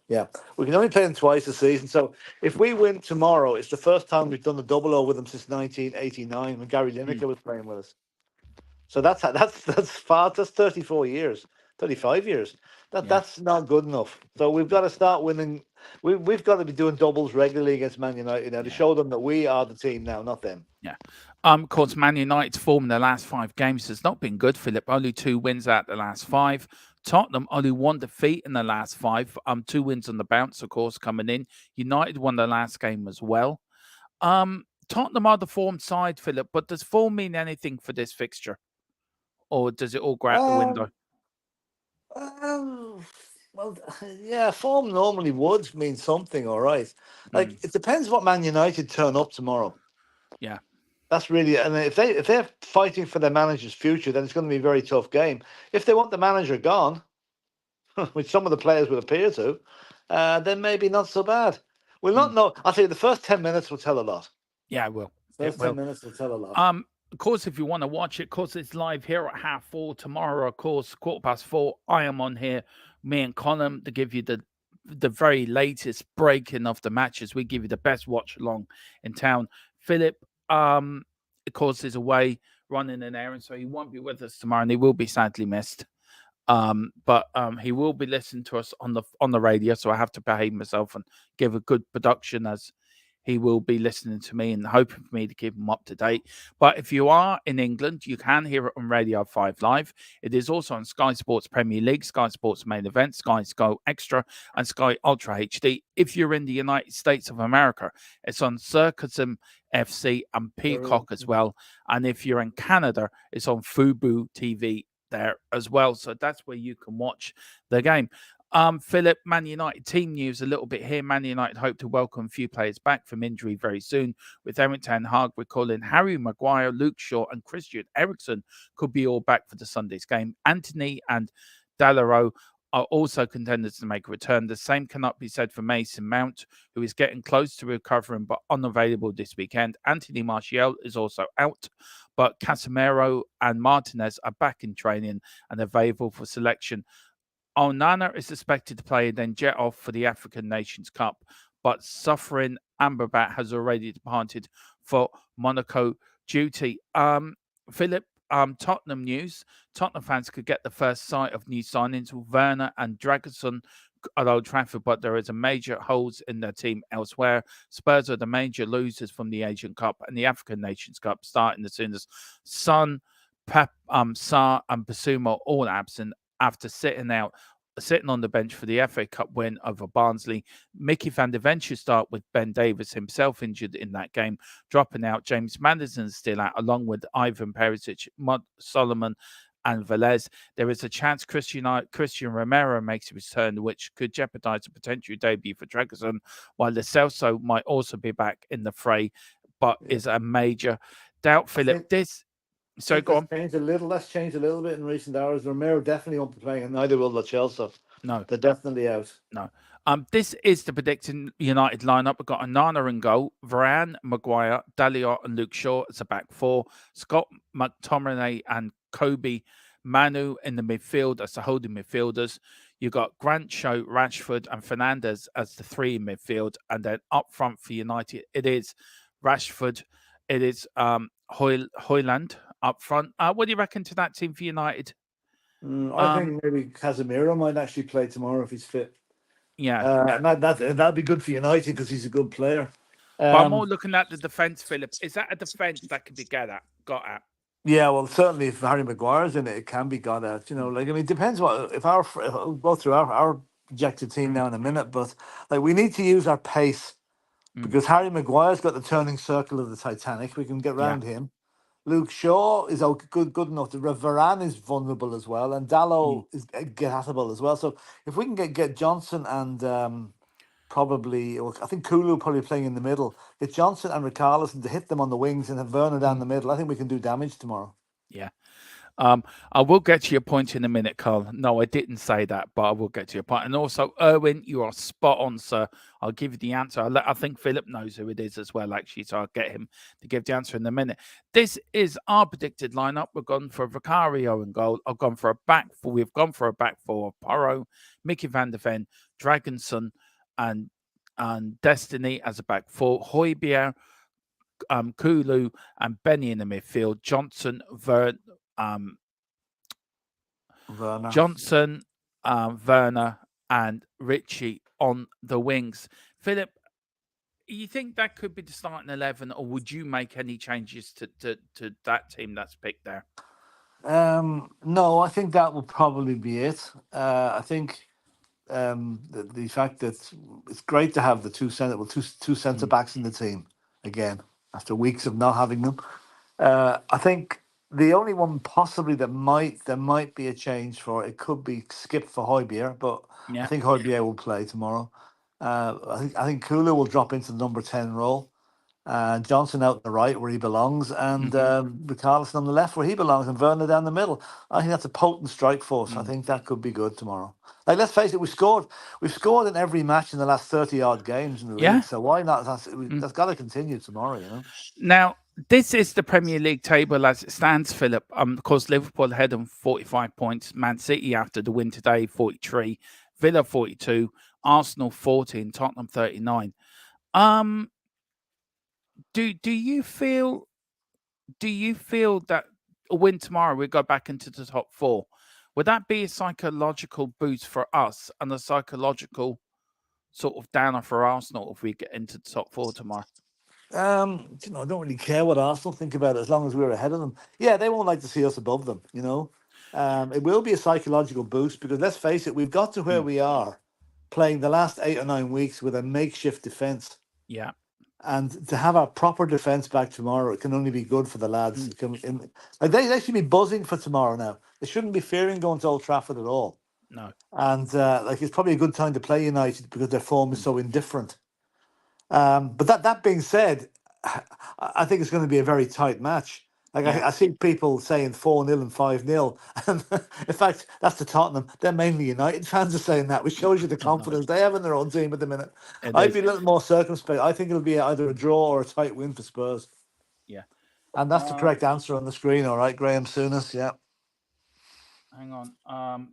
S7: Yeah, we can only play them twice a season. So if we win tomorrow, it's the first time we've done the double-O with them since 1989 when Gary Lineker was playing with us. So that's 34 years, 35 years. That's not good enough. So we've got to start winning. We've got to be doing doubles regularly against Man United now to show them that we are the team now, not them.
S6: Yeah. Of course, Man United's form in the last 5 games has not been good, Philip. Only 2 wins out the last 5. Tottenham only 1 defeat in the last 5. 2 wins on the bounce, of course, coming in. United won the last game as well. Tottenham are the form side, Philip, but does form mean anything for this fixture? Or does it all go out the window?
S7: Well, yeah, form normally would mean something, all right. Like, it depends what Man United turn up tomorrow.
S6: Yeah.
S7: That's really, and if they're fighting for their manager's future, then it's going to be a very tough game. If they want the manager gone, which some of the players would appear to, then maybe not so bad. We'll not know. I'll tell you, the first 10 minutes will tell a lot.
S6: Yeah, it will.
S7: First 10 minutes will tell a lot.
S6: Of course, if you want to watch it, of course, it's live here at 4:30 tomorrow. Of course, 4:15. I am on here, me and Colin, to give you the very latest breaking of the matches. We give you the best watch along in town. Philip, of course, is away running an errand, so he won't be with us tomorrow, and he will be sadly missed. But he will be listening to us on the radio, so I have to behave myself and give a good production, as he will be listening to me and hoping for me to keep him up to date. But if you are in England, you can hear it on Radio 5 Live. It is also on Sky Sports Premier League, Sky Sports Main Event, Sky Go Extra, and Sky Ultra HD. If you're in the United States of America, it's on Thfc and Peacock as well. And if you're in Canada, it's on Fubo TV there as well. So that's where you can watch the game. Philip, Man United team news a little bit here. Man United hope to welcome a few players back from injury very soon, with Erik ten Hag recalling Harry Maguire, Luke Shaw and Christian Eriksen could be all back for the Sunday's game. Anthony and Dalot are also contenders to make a return. The same cannot be said for Mason Mount, who is getting close to recovering but unavailable this weekend. Anthony Martial is also out, but Casemiro and Martinez are back in training and available for selection. Onana is expected to play and then jet off for the African Nations Cup, but suffering Amrabat has already departed for Monaco duty. Philip, Tottenham news. Tottenham fans could get the first sight of new signings. Werner and Dragusin at Old Trafford, but there is a major holes in their team elsewhere. Spurs are the major losers from the Asian Cup and the African Nations Cup, starting as soon as Son, Pep, Sarr, and Basuma all absent after sitting on the bench for the FA Cup win over Barnsley. Mickey van der Ven should start with Ben Davies himself injured in that game, dropping out. James Maddison still out, along with Ivan Perisic, Solomon, and Velez. There is a chance Christian Romero makes a return, which could jeopardise a potential debut for Dragoson, while Lo Celso might also be back in the fray, but is a major doubt. Philip, go on.
S7: That's changed a little bit in recent hours. Romero definitely won't be playing, and neither will Lo Celso.
S6: No,
S7: they're definitely out.
S6: No. This is the predicted United lineup. We've got Onana in goal, Varane, Maguire, Dalot, and Luke Shaw as a back four, Scott McTominay and Kobe Manu in the midfield as the holding midfielders. You've got Grant, Shaw, Rashford, and Fernandes as the three in midfield. And then up front for United, it is Rashford, it is Højlund up front. What do you reckon to that team for United?
S7: I think maybe Casemiro might actually play tomorrow if he's fit.
S6: Yeah,
S7: and that'd be good for United because he's a good player.
S6: But I'm more looking at the defence, Philip. Is that a defence that can be got at?
S7: Yeah, well, certainly if Harry Maguire's in it, it can be got at. It depends we'll go through our projected team now in a minute, but we need to use our pace because Harry Maguire's got the turning circle of the Titanic. We can get round him. Luke Shaw is good enough. Varane is vulnerable as well, and Dalot is gettable as well. So if we can get Johnson and I think Kulu probably playing in the middle. Get Johnson and Richarlison to hit them on the wings and have Werner down the middle. I think we can do damage tomorrow.
S6: Yeah. I will get to your point in a minute, Carl. No, I didn't say that, but I will get to your point. And also, Erwin, you are spot on, sir. I'll give you the answer. I think Philip knows who it is as well, actually, so I'll get him to give the answer in a minute. This is our predicted lineup. We've gone for Vicario in goal. I've gone for a back four. We've gone for a back four of Porro, Mickey van der Ven, Dragonson, and Destiny as a back four. Højbjerg, Kulu, and Benny in the midfield. Johnson, Werner, Werner, and Richie on the wings. Philip, you think that could be the starting 11, or would you make any changes to that team that's picked there?
S7: No, I think that will probably be it. I think the fact that it's great to have the two centre backs in the team again after weeks of not having them. I think the only one possibly there might be a change for it could be Skip for Højbjerg, but I think Højbjerg will play tomorrow. I think Kula will drop into the number 10 role. Johnson out on the right where he belongs, and Richarlison on the left where he belongs, and Werner down the middle. I think that's a potent strike force. I think that could be good tomorrow. Let's face it, we've scored in every match in the last 30-odd games in the league, so why not? That's got to continue tomorrow,
S6: Now, this is the Premier League table as it stands, Philip. Of course, Liverpool ahead on 45 points, Man City after the win today, 43, Villa 42, Arsenal 14, Tottenham 39. Do you feel that a win tomorrow we go back into the top four? Would that be a psychological boost for us and a psychological sort of downer for Arsenal if we get into the top four tomorrow?
S7: I don't really care what Arsenal think about it as long as we're ahead of them. Yeah, they won't like to see us above them, It will be a psychological boost because let's face it, we've got to where we are playing the last 8 or 9 weeks with a makeshift defence.
S6: Yeah.
S7: And to have our proper defence back tomorrow, it can only be good for the lads. They should be buzzing for tomorrow now. They shouldn't be fearing going to Old Trafford at all.
S6: No.
S7: And it's probably a good time to play United because their form is so indifferent. But that being said, I think it's going to be a very tight match. I see people saying 4-0 and 5-0. And in fact, that's the Tottenham. They're mainly United fans are saying that, which shows you the confidence they have in their own team at the minute. I'd be a little more circumspect. I think it'll be either a draw or a tight win for Spurs.
S6: Yeah.
S7: And that's the correct answer on the screen, all right, Graham Souness, yeah.
S6: Hang on.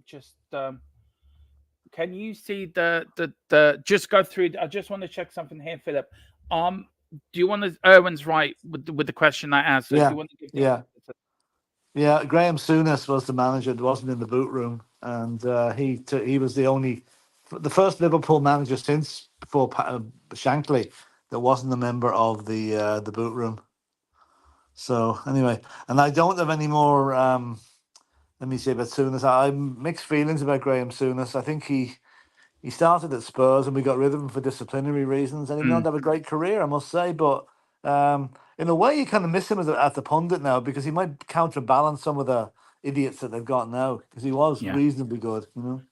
S6: Can you see the just go through? I just want to check something here, Philip. Do you want to? Erwin's right with the question I asked. So
S7: yeah.
S6: Do you want to give
S7: Yeah. Graham Souness was the manager. It wasn't in the boot room, and he was the only the first Liverpool manager since before Shankly that wasn't a member of the boot room. So anyway, and I don't have any more. Let me say about Souness. I have mixed feelings about Graham Souness. I think he started at Spurs and we got rid of him for disciplinary reasons, and he went on to have a great career, I must say. But in a way, you kind of miss him as the pundit now because he might counterbalance some of the idiots that they've got now because he was reasonably good, you know.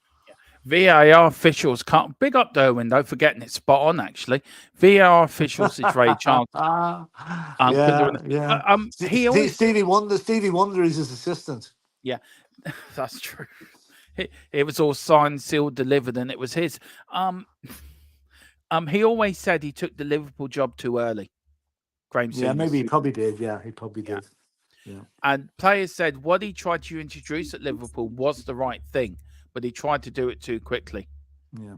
S6: VAR officials can't big up Derwin though for getting it spot on. Actually, VAR officials is Ray Charles. He always
S7: Stevie Wonder is his assistant.
S6: Yeah, that's true. It was all signed, sealed, delivered, and it was his. He always said he took the Liverpool job too early. Graham
S7: Yeah,
S6: Souness.
S7: maybe he probably did. Yeah, he probably did. Yeah.
S6: And players said what he tried to introduce at Liverpool was the right thing, but he tried to do it too quickly.
S7: Yeah.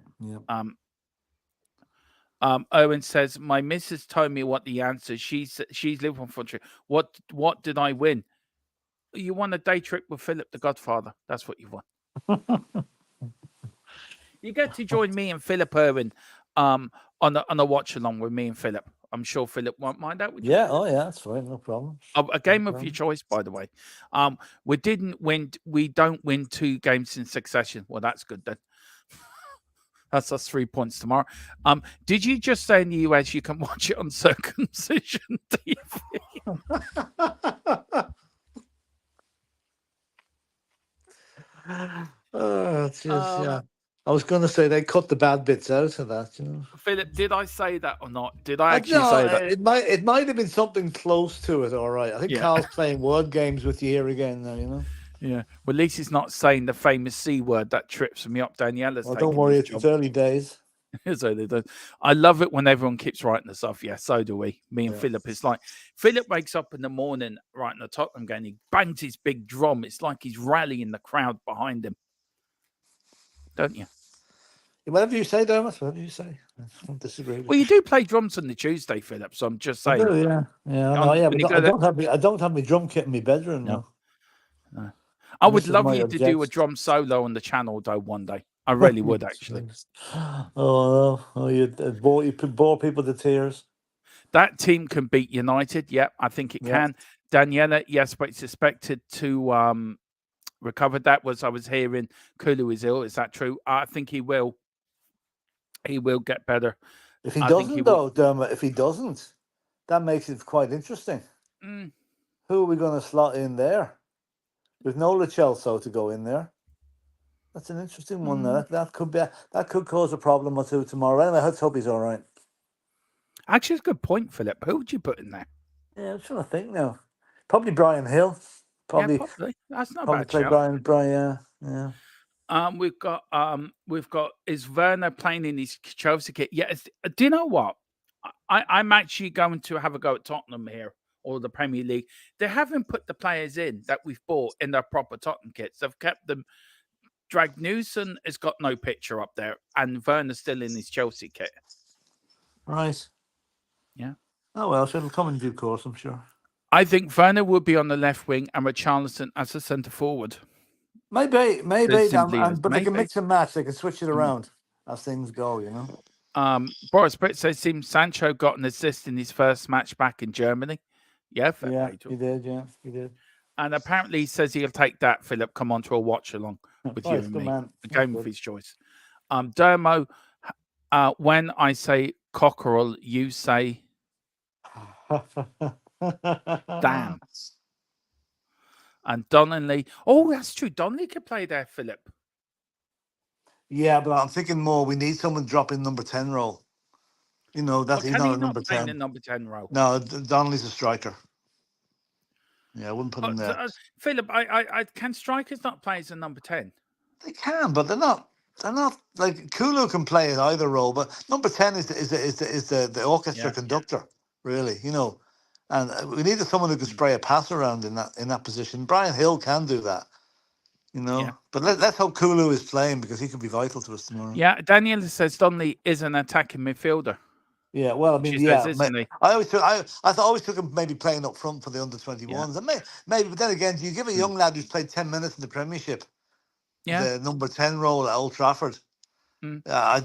S6: Owen says, my missus told me what the answer. She's Liverpool country. What did I win? You won a day trip with Philip the Godfather. That's what you won. You get to join me and Philip Irwin on a watch along with me and Philip. I'm sure Philip won't mind that. Would you?
S7: Yeah, oh yeah, that's fine, no problem.
S6: A game of your choice, by the way. We didn't win. We don't win 2 games in succession. Well, that's good then. That's us 3 points tomorrow. Did you just say in the US you can watch it on Circumcision TV?
S7: Oh, it's just, yeah. I was going to say they cut the bad bits out of that, you know.
S6: Philip, did I say that or not? Did I actually say that?
S7: It might have been something close to it. All right, I think Carl's playing word games with you here again now, you know.
S6: Yeah, well, at least he's not saying the famous C word that trips me up. Daniela's.
S7: Well, don't worry, it's early days.
S6: It's early days. I love it when everyone keeps writing this off. Yeah, so do we. Me and Philip. It's like Philip wakes up in the morning writing the Tottenham game. He bangs his big drum. It's like he's rallying the crowd behind him. Don't you?
S7: Whatever you say, Dermot. Whatever you say. I don't disagree.
S6: Well, you do play drums on the Tuesday, Philip. So I'm just saying.
S7: I do, yeah. I don't have my drum kit in my bedroom. No.
S6: I would love you to do a drum solo on the channel, though, one day. I really would, actually.
S7: You bore people to tears.
S6: That team can beat United. Yeah, I think it can. Daniela, yes, but it's expected to recover. That was, I was hearing Kulu is ill. Is that true? I think he will. He will get better.
S7: If he doesn't, though, Dermot, if he doesn't, that makes it quite interesting. Who are we going to slot in there? With no Lo Celso to go in there. That's an interesting one. That could cause a problem or two tomorrow. Anyway, let's hope he's all right.
S6: Actually, it's a good point, Philip. Who would you put in there?
S7: Yeah, I'm trying to think now. Probably Brian Hill. Probably.
S6: That's not bad.
S7: Brian. Yeah.
S6: We've got is Werner playing in his Chelsea kit? Yes. Do you know what? I'm actually going to have a go at Tottenham here, or the Premier League. They haven't put the players in that we've bought in their proper Tottenham kits. They've kept them. Dragnewson has got no picture up there, and Werner's still in his Chelsea kit.
S7: Right.
S6: Yeah.
S7: Oh well, so it'll come in due course, I'm sure.
S6: I think Werner will be on the left wing and Richarlison as a centre forward.
S7: Maybe, but they can mix and match. They can switch it around as things go, you know.
S6: Boris Britt says, seems Sancho got an assist in his first match back in Germany. Yeah,
S7: he did. Yeah, he did.
S6: And apparently he says he'll take that, Philip, come on to a watch along with you and me. A game of his choice. Dermo, when I say Cockeral, you say damn. And Donnelly. Oh, that's true. Donnelly could play there, Philip.
S7: Yeah, but I'm thinking more. We need someone dropping number 10 role. You know, that he's not a number 10.
S6: The number 10 role.
S7: No, Donnelly's a striker. Yeah, I wouldn't put him there.
S6: Philip, I can strikers not play as a number 10?
S7: They can, but they're not like Kulu can play at either role. But number 10 is the orchestra conductor, really. You know, and we needed someone who could spray a pass around in that position. Brian Hill can do that. You know, but let's hope Kulu is playing because he could be vital to us tomorrow.
S6: Yeah, Daniel says Donnelly is an attacking midfielder.
S7: Yeah, well, I mean, I always took him maybe playing up front for the under-21s, and maybe. But then again, do you give a young lad who's played 10 minutes in the Premiership the number 10 role at Old Trafford? I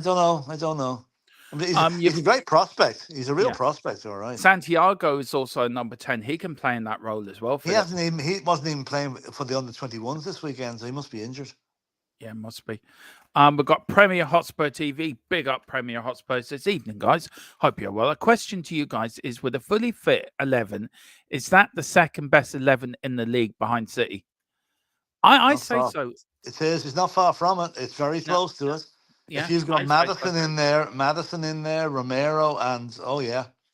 S7: don't know. I mean, he's a great prospect. He's a real prospect, all right.
S6: Santiago is also number 10. He can play in that role as well.
S7: He wasn't even playing for the under-21s this weekend, so he must be injured.
S6: Yeah, must be. We've got Premier Hotspur TV. Big up Premier Hotspurs this evening, guys. Hope you're well. A question to you guys is, with a fully fit 11, is that the second best 11 in the league behind City? I say so.
S7: It is. It's not far from it. It's very close to it.
S6: Yeah,
S7: if you've got Madison in there, Romero, and it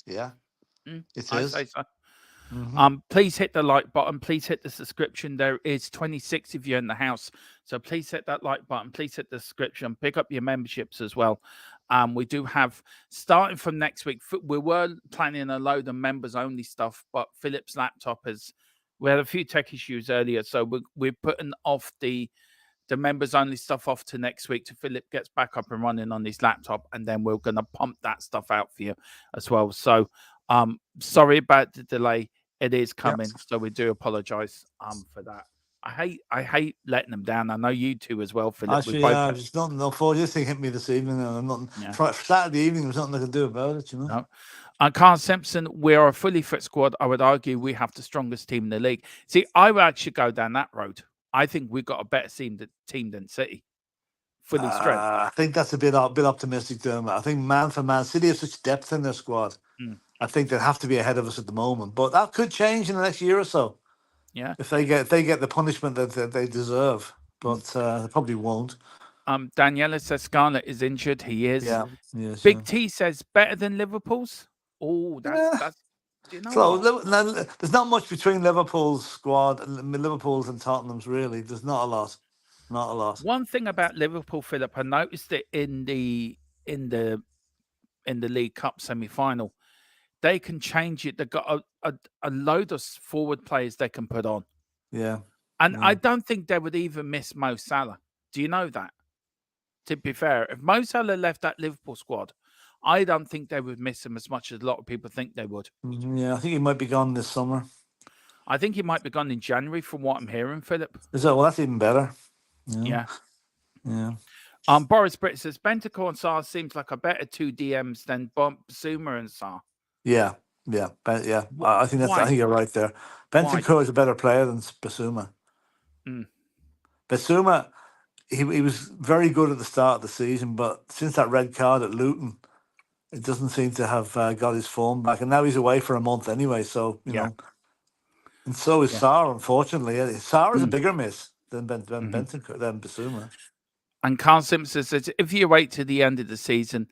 S7: is.
S6: I say so. Please hit the like button. Please hit the subscription. There is 26 of you in the house, so please hit that like button. Please hit the subscription. Pick up your memberships as well. We do have, starting from next week, we were planning a load of members only stuff, but Philip's laptop we had a few tech issues earlier, so we're putting off the members only stuff off to next week till Philip gets back up and running on his laptop, and then we're going to pump that stuff out for you as well. So sorry about the delay. It is coming, so we do apologize for that. I hate letting them down. I know you two as well, Philip.
S7: Actually, there's nothing. No, this thing hit me this evening, and I'm not. Saturday evening, there's nothing I can do about it. You know.
S6: No. Carl Simpson, we are a fully fit squad. I would argue we have the strongest team in the league. See, I would actually go down that road. I think we've got a better team than City. Fully strength.
S7: I think that's a bit optimistic, Dermot. I think man for man, City have such depth in their squad. I think they have to be ahead of us at the moment, but that could change in the next year or so.
S6: Yeah,
S7: if they get the punishment that they deserve, but they probably won't.
S6: Daniela says Scarlett is injured. He is.
S7: Yeah. Yes,
S6: Big T says better than Liverpool's. Oh, that's. Do you know
S7: so there's not much between Liverpool's squad, Liverpool's and Tottenham's really. There's not a lot. Not a lot.
S6: One thing about Liverpool, Philip, I noticed it in the League Cup semi-final. They can change it. They've got a load of forward players they can put on.
S7: Yeah.
S6: And I don't think they would even miss Mo Salah. Do you know that? To be fair, if Mo Salah left that Liverpool squad, I don't think they would miss him as much as a lot of people think they would.
S7: Yeah, I think he might be gone this summer.
S6: I think he might be gone in January from what I'm hearing, Philip.
S7: Is that? Well, that's even better.
S6: Yeah.
S7: Yeah.
S6: Boris Britt says, Bentancur and Sarr seems like a better two DMs than Basuma and Sarr.
S7: Yeah. I think you're right there. Bentancur is a better player than Basuma. Basuma, he was very good at the start of the season, but since that red card at Luton, it doesn't seem to have got his form back. And now he's away for a month anyway, so, you know. And so is Sarr, unfortunately. Sarr is a bigger miss than Bentancur, than Basuma.
S6: And Carl Simpson says, if you wait to the end of the season,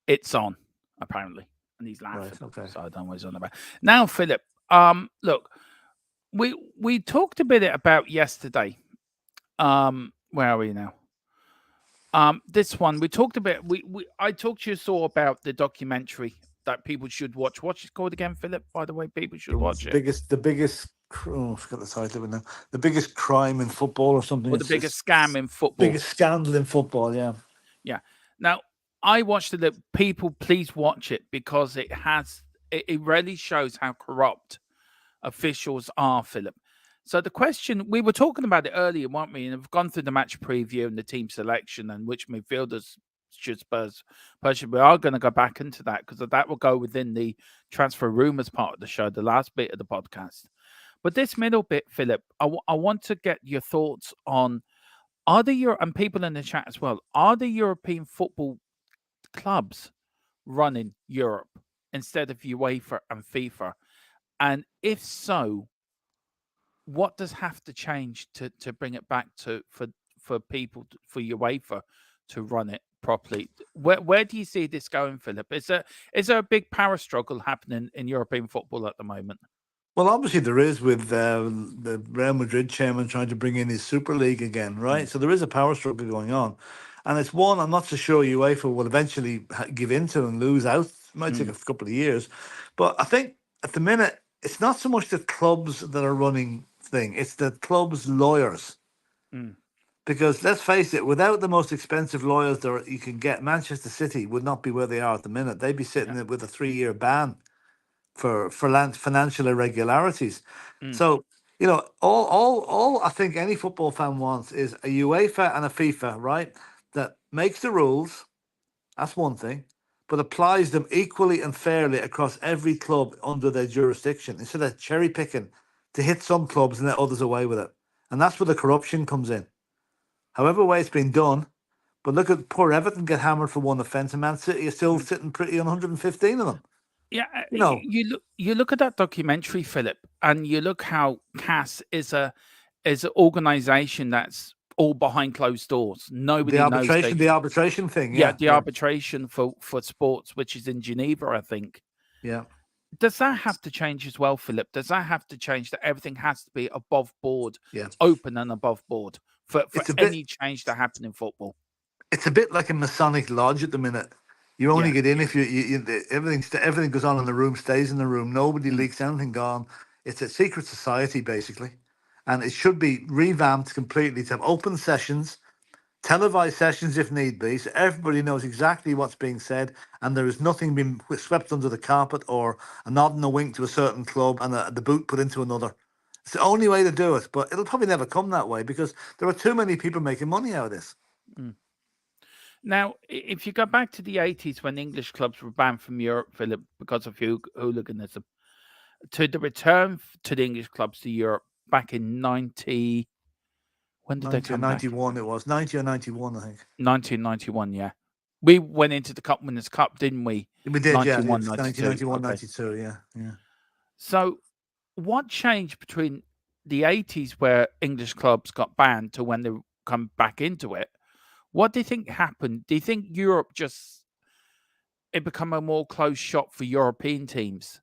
S6: it's on, apparently. And he's laughing.
S7: Right, okay.
S6: So I don't know what he's on about. Now, Philip, look, we talked a bit about yesterday. Where are we now? This one, we talked a bit. I talked to you all about the documentary that people should watch. What's it called again, Philip? By the way, people should watch it.
S7: The biggest. I forgot the title of it now. The biggest crime in football or something.
S6: Or the biggest scam in football.
S7: Biggest scandal in football. Yeah.
S6: Yeah. Now, I watched it. People, please watch it because it really shows how corrupt officials are, Philip. So the question, we were talking about it earlier, weren't we? And we've gone through the match preview and the team selection and which midfielders should Spurs purchase. We are going to go back into that because that will go within the transfer rumours part of the show, the last bit of the podcast. But this middle bit, Philip, I want to get your thoughts on, and people in the chat as well, are the European football clubs running Europe instead of UEFA and FIFA? And if so, what does have to change to bring it back for people, for UEFA to run it properly? Where do you see this going, Philip? Is there a big power struggle happening in European football at the moment?
S7: Well, obviously there is with the Real Madrid chairman trying to bring in his Super League again, right? So there is a power struggle going on. And it's one I'm not so sure UEFA will eventually give into and lose out. It might take a couple of years. But I think at the minute, it's not so much the clubs that are running thing. It's the club's lawyers. Because let's face it, without the most expensive lawyers that you can get, Manchester City would not be where they are at the minute. They'd be sitting with a 3-year ban for financial irregularities. So, you know, all I think any football fan wants is a UEFA and a FIFA, right? That makes the rules. That's one thing, but applies them equally and fairly across every club under their jurisdiction instead of cherry picking to hit some clubs and let others away with it. And that's where the corruption comes in. However way it's been done, but look at poor Everton get hammered for one offence, and Man City is still sitting pretty on 115 of them.
S6: Yeah,
S7: You know,
S6: you look at that documentary, Philip, and you look how CAS is an organisation that's all behind closed doors. Nobody knows
S7: the arbitration thing.
S6: The arbitration for sports, which is in Geneva, I think.
S7: Yeah.
S6: Does that have to change as well, Philip? Does that have to change that everything has to be above board, open and above board for any change to happen in football?
S7: It's a bit like a Masonic lodge at the minute. You only get in if you everything goes on in the room, stays in the room. Nobody leaks anything gone. It's a secret society, basically. And it should be revamped completely to have open sessions, televised sessions if need be, so everybody knows exactly what's being said and there is nothing being swept under the carpet or a nod and a wink to a certain club and the boot put into another. It's the only way to do it, but it'll probably never come that way because there are too many people making money out of this.
S6: Now, if you go back to the 80s when English clubs were banned from Europe, Philip, because of hooliganism, to the return to the English clubs to Europe back in 90... When did they come
S7: 91
S6: back?
S7: It was. 90 or 91, I think.
S6: 1991, yeah. We went into the Cup Winners' Cup, didn't we?
S7: We did,
S6: 91,
S7: 1991,
S6: 92.
S7: 92, yeah.
S6: So what changed between the 80s where English clubs got banned to when they come back into it? What do you think happened? Do you think Europe it become a more closed shop for European teams?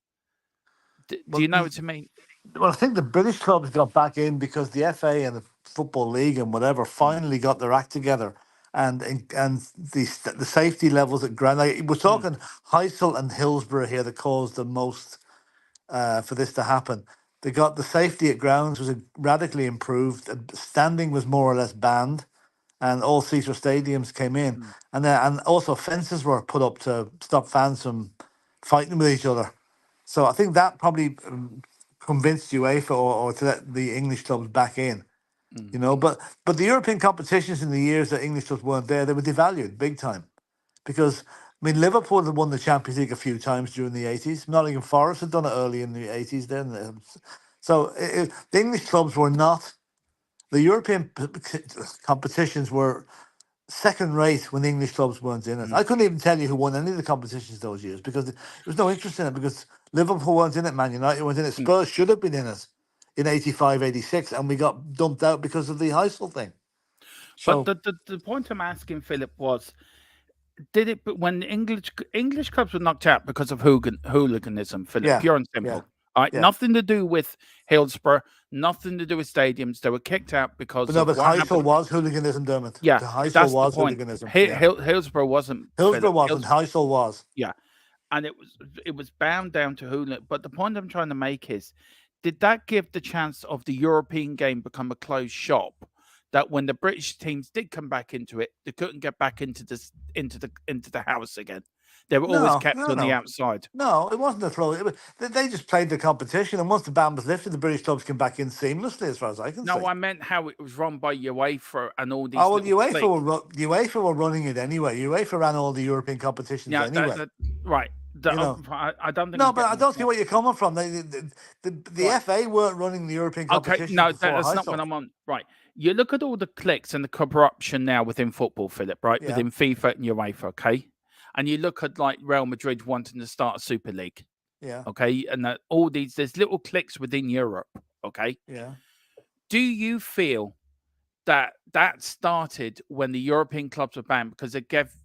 S6: Do you know what I mean?
S7: Well, I think the British clubs got back in because the FA and the Football League and whatever finally got their act together, and the safety levels at ground. Like, we're talking Heysel and Hillsborough here that caused the most for this to happen. They got the safety at grounds was radically improved. Standing was more or less banned, and all seater stadiums came in, and also fences were put up to stop fans from fighting with each other. So I think that probably convinced UEFA or to let the English clubs back in, you know. But the European competitions in the years that English clubs weren't there, they were devalued big time, because I mean Liverpool had won the Champions League a few times during the 80s. Nottingham Forest had done it early in the 80s. Then, so the English clubs were not. The European competitions were second rate when the English clubs weren't in it. I couldn't even tell you who won any of the competitions those years because there was no interest in it, because Liverpool weren't in it, Man United weren't in it, Spurs should have been in it in 85, 86, and we got dumped out because of the Heysel thing. So,
S6: but the point I'm asking, Philip, was did it when English clubs were knocked out because of hooliganism, Philip, pure and simple. All right, nothing to do with Hillsborough, nothing to do with stadiums. They were kicked out because.
S7: But Heysel was hooliganism, Dermot.
S6: Yeah,
S7: the Heysel
S6: that's
S7: was
S6: the point.
S7: hooliganism.
S6: Hillsborough wasn't.
S7: Hillsborough wasn't. Heysel was.
S6: Yeah, and it was bound down to hooliganism. But the point I'm trying to make is, did that give the chance of the European game become a closed shop? That when the British teams did come back into it, they couldn't get back into the house again. They were always kept on the outside.
S7: No, it wasn't a close. They just played the competition, and once the ban was lifted, the British clubs came back in seamlessly, as far as I can see.
S6: No, I meant how it was run by UEFA and all these.
S7: Oh, well, UEFA were running it anyway. UEFA ran all the European competitions anyway.
S6: Right. I don't think.
S7: No, but I don't see where you're coming from. The FA weren't running the European competition.
S6: Okay, no, that's not what I'm on. Right. You look at all the cliques and the corruption now within football, Philip, right?
S7: Yeah.
S6: Within FIFA and UEFA, okay? And you look at like Real Madrid wanting to start a Super League.
S7: Yeah.
S6: Okay. And there's little cliques within Europe. Okay.
S7: Yeah.
S6: Do you feel that started when the European clubs were banned because it gave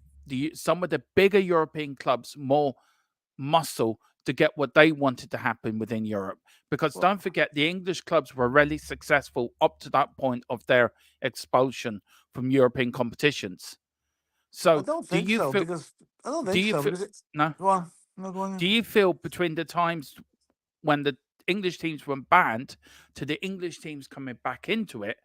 S6: some of the bigger European clubs more muscle to get what they wanted to happen within Europe? Because don't forget, the English clubs were really successful up to that point of their expulsion from European competitions. So
S7: I don't think so.
S6: No.
S7: Go on. No, go on.
S6: Do you feel between the times when the English teams were banned to the English teams coming back into it,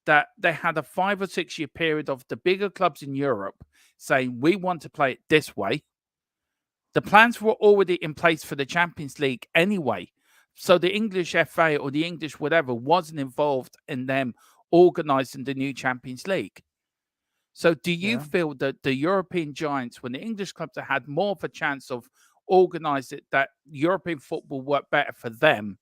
S6: that they had a 5 or 6 year period of the bigger clubs in Europe saying, we want to play it this way? The plans were already in place for the Champions League anyway. So the English FA or the English whatever wasn't involved in them organising the new Champions League. So do you feel that the European giants, when the English clubs have had more of a chance of organising it, that European football worked better for them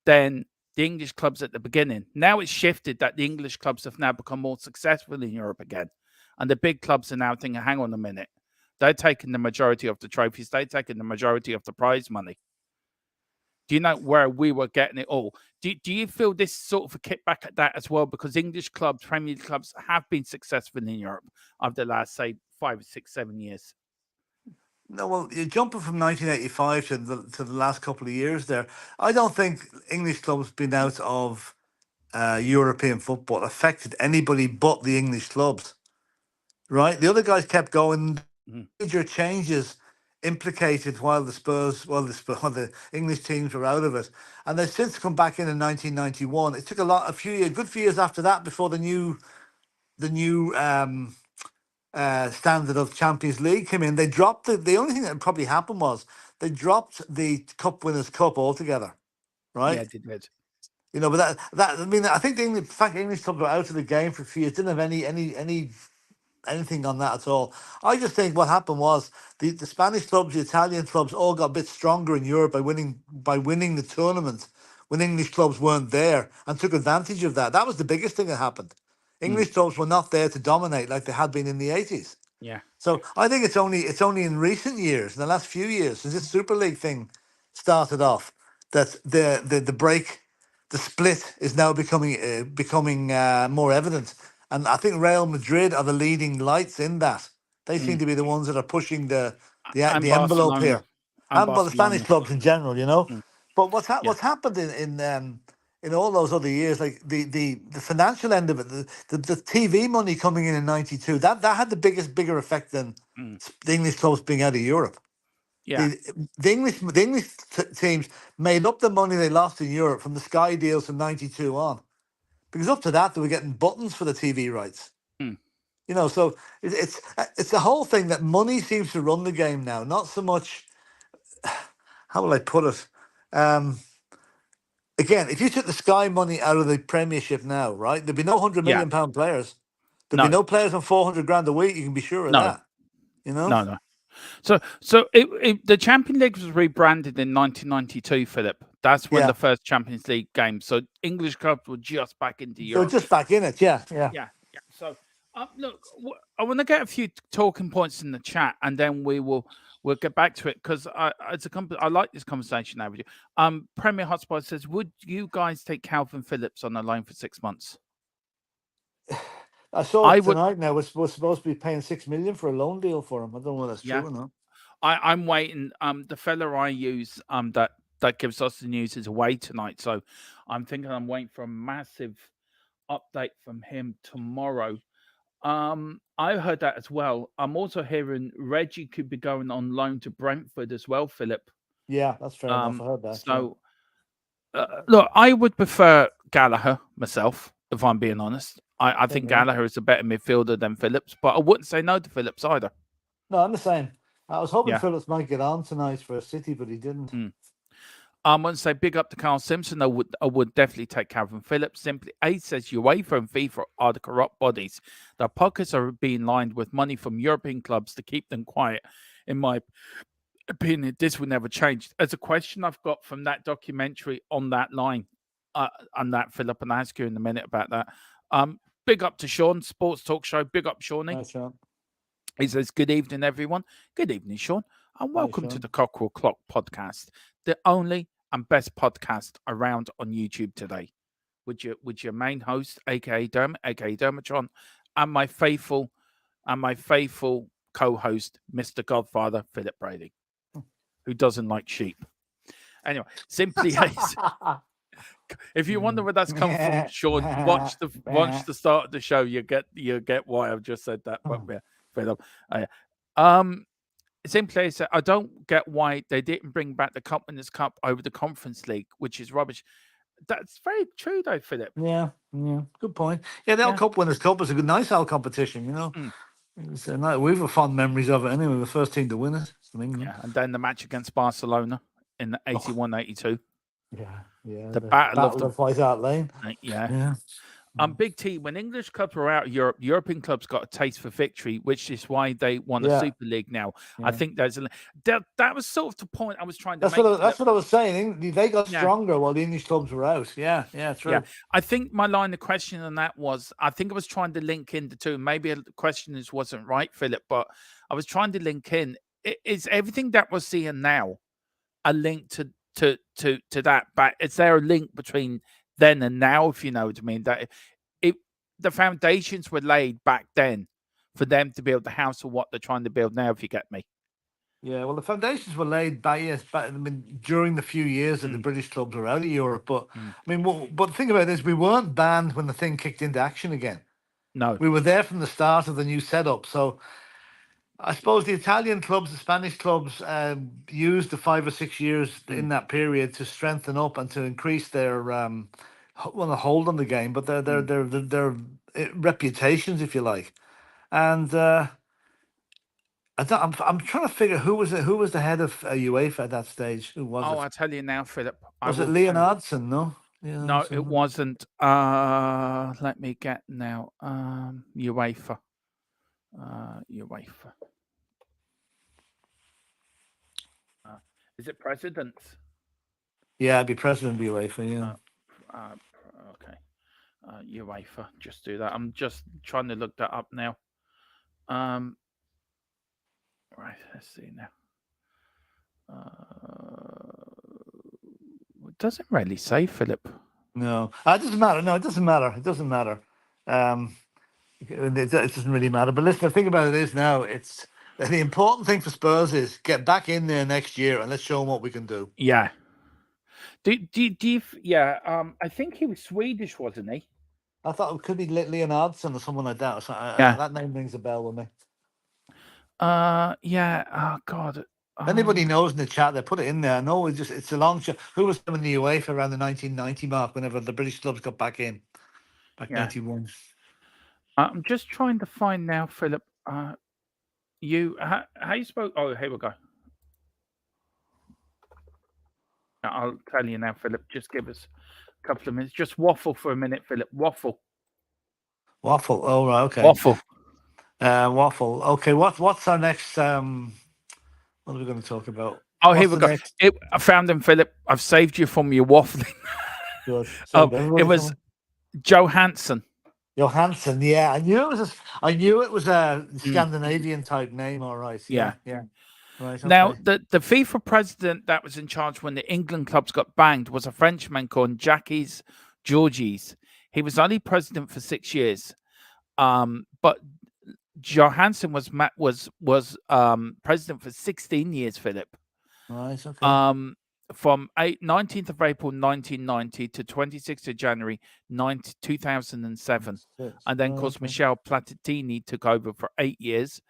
S6: than the English clubs at the beginning? Now it's shifted that the English clubs have now become more successful in Europe again. And the big clubs are now thinking, hang on a minute. They're taking the majority of the trophies. They're taking the majority of the prize money. Do you know where we were getting it all? Do you feel this sort of a kickback at that as well? Because English clubs, Premier League clubs have been successful in Europe over the last, say, 5, 6, 7 years.
S7: No, well, you're jumping from 1985 to the last couple of years there. I don't think English clubs being out of European football affected anybody but the English clubs, right? The other guys kept going. Major changes implicated while the English teams were out of it, and they've since come back in 1991. It took a good few years after that before the new standard of Champions League came in. They dropped the only thing that probably happened was they dropped the Cup Winners' Cup altogether, right?
S6: Yeah, they did.
S7: You know, but that I mean, I think the English clubs were out of the game for a few years. Didn't have anything on that at all. I just think what happened was the Spanish clubs, the Italian clubs all got a bit stronger in Europe by winning the tournament when English clubs weren't there and took advantage of that. That was the biggest thing that happened. English clubs were not there to dominate like they had been in the 80s.
S6: Yeah.
S7: So I think it's only in recent years, in the last few years, since this Super League thing started off, that the split is now becoming more evident. And I think Real Madrid are the leading lights in that. They seem to be the ones that are pushing the envelope here, and the Spanish clubs in general, you know. But what's happened in all those other years, like the financial end of it, the TV money coming in '92, that had the bigger effect than the English clubs being out of Europe.
S6: Yeah,
S7: the English teams made up the money they lost in Europe from the Sky deals from '92 on. Because up to that, they were getting buttons for the TV rights. You know, so it's the whole thing that money seems to run the game now. Not so much, how will I put it? Again, if you took the Sky money out of the Premiership now, right, there'd be no £100 million players. There'd be no players on 400 grand a week. You can be sure of that. You know?
S6: No. So the Champions League was rebranded in 1992, Philip. That's when the first Champions League game. So English clubs were just back into Europe.
S7: They're just back in it, yeah.
S6: So look, I want to get a few talking points in the chat, and then we'll get back to it, because I like this conversation now with you. Premier Hotspot says, would you guys take Calvin Phillips on a loan for 6 months?
S7: I saw tonight now. We're supposed to be paying $6 million for a loan deal for him. I don't know whether that's true or not.
S6: I'm waiting. The fella I use that gives us the news is away tonight, so I'm thinking I'm waiting for a massive update from him tomorrow. I heard that as well. I'm also hearing Reggie could be going on loan to Brentford as well, Philip.
S7: Yeah, that's fair enough. I heard that.
S6: So, look, I would prefer Gallagher myself, if I'm being honest. I think Gallagher is a better midfielder than Phillips, but I wouldn't say no to Phillips either.
S7: No, I'm the same. I was hoping Phillips might get on tonight for City, but he didn't.
S6: I wouldn't say big up to Carl Simpson. I would definitely take Calvin Phillips. Simply, A says UEFA and FIFA are the corrupt bodies. Their pockets are being lined with money from European clubs to keep them quiet. In my opinion, this will never change. As a question I've got from that documentary on that line, on that, Philip, and I'll ask you in a minute about that. Big up to Sean, Sports Talk Show. Big up, Shawnee.
S7: Hi, Sean.
S6: He says, good evening, everyone. Good evening, Sean. And welcome to the Cockeral Clock podcast, the only and best podcast around on YouTube today. With your main host, aka DERMOTRON, and my faithful co-host, Mr. Godfather, Philip Brady, who doesn't like sheep. Anyway, simply if you wonder where that's come from, Sean, watch the start of the show. You get why I've just said that. Simply said, I don't get why they didn't bring back the Cup Winners' Cup over the Conference League, which is rubbish. That's very true, though, Philip.
S7: Yeah, good point. Yeah, the old Cup Winners' Cup was a good, nice old competition, you know. We've got fond memories of it anyway. The first team to win it.
S6: Yeah, and then the match against Barcelona in the 81-82.
S7: Yeah.
S6: The battle of
S7: White Hart Lane.
S6: Yeah. Big T, when English clubs were out of Europe, European clubs got a taste for victory, which is why they won a Super League now. I think that was sort of the point I was trying to make.
S7: That's what I was saying. They got stronger while the English clubs were out. Yeah, true.
S6: Yeah, I think my line of question on that was, I think I was trying to link in the two. Maybe the question wasn't right, Philip, but I was trying to link in. Is everything that we're seeing now a link to that? But is there a link between then and now, if you know what I mean? That the foundations were laid back then for them to build the house of what they're trying to build now, if you get me.
S7: Yeah, well, the foundations were laid during the few years that the British clubs were out of Europe. But but think about this: we weren't banned when the thing kicked into action again.
S6: No,
S7: we were there from the start of the new setup. So I suppose the Italian clubs, the Spanish clubs, used the 5 or 6 years in that period to strengthen up and to increase their hold on the game, but their reputations, if you like. And I'm trying to figure who was the head of UEFA at that stage. Who was it?
S6: I'll tell you now, Philip.
S7: Was it Leonardson? No.
S6: No, it wasn't. Let me get now. UEFA. UEFA. Is it president?
S7: Yeah, it'd be president of UEFA. Yeah.
S6: Okay. UEFA. Just do that. I'm just trying to look that up now. Right. Let's see now. It doesn't really say, Philip.
S7: No, it doesn't matter. No, it doesn't matter. It doesn't matter. It doesn't really matter. But listen, the thing about it is now, it's the important thing for Spurs is get back in there next year and let's show them what we can do.
S6: Yeah. Do you? Yeah. I think he was Swedish, wasn't he?
S7: I thought it could be Leonardson or someone like that. That name rings a bell with me.
S6: Yeah. Oh God.
S7: Anybody knows in the chat, they put it in there. No, it's a long shot. Who was in the UEFA around the 1990 mark? Whenever the British clubs got back in, 91.
S6: I'm just trying to find now, Philip. How you spoke? Oh, here we go. I'll tell you now, Philip. Just give us a couple of minutes. Just waffle for a minute, Philip. Waffle.
S7: Oh, right. Okay.
S6: Waffle.
S7: Waffle. Okay. What's our next? What are we going to talk about?
S6: Oh, here we go. I found him, Philip. I've saved you from your waffling.
S7: Good.
S6: It was Johansson.
S7: Johansson, yeah. I knew it was a Scandinavian type name. All right. Yeah. Right. Okay.
S6: Now, the FIFA president that was in charge when the England clubs got banged was a Frenchman called Jacques Georges. He was only president for 6 years, but Johansson was president for 16 years, Philip.
S7: Right. Okay.
S6: From 19th of April 1990 to 26th of January 2007, and then of course Michel Platini took over for 8 years,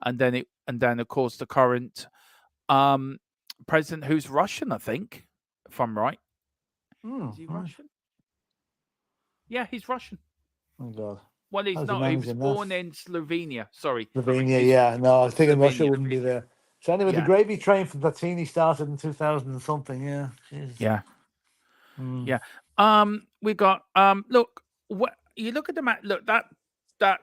S6: and then of course the current president, who's Russian, I think, if I'm right. Is he Russian? Yeah, he's Russian.
S7: Oh God.
S6: Well, he's not. He was born in Slovenia. Sorry.
S7: Slovenia, yeah. No, I was thinking Russia wouldn't be there. So anyway, the gravy train from Platini started in 2000 and something. Yeah. Jesus.
S6: Yeah. Yeah. We got look. What you look at the map? Look, that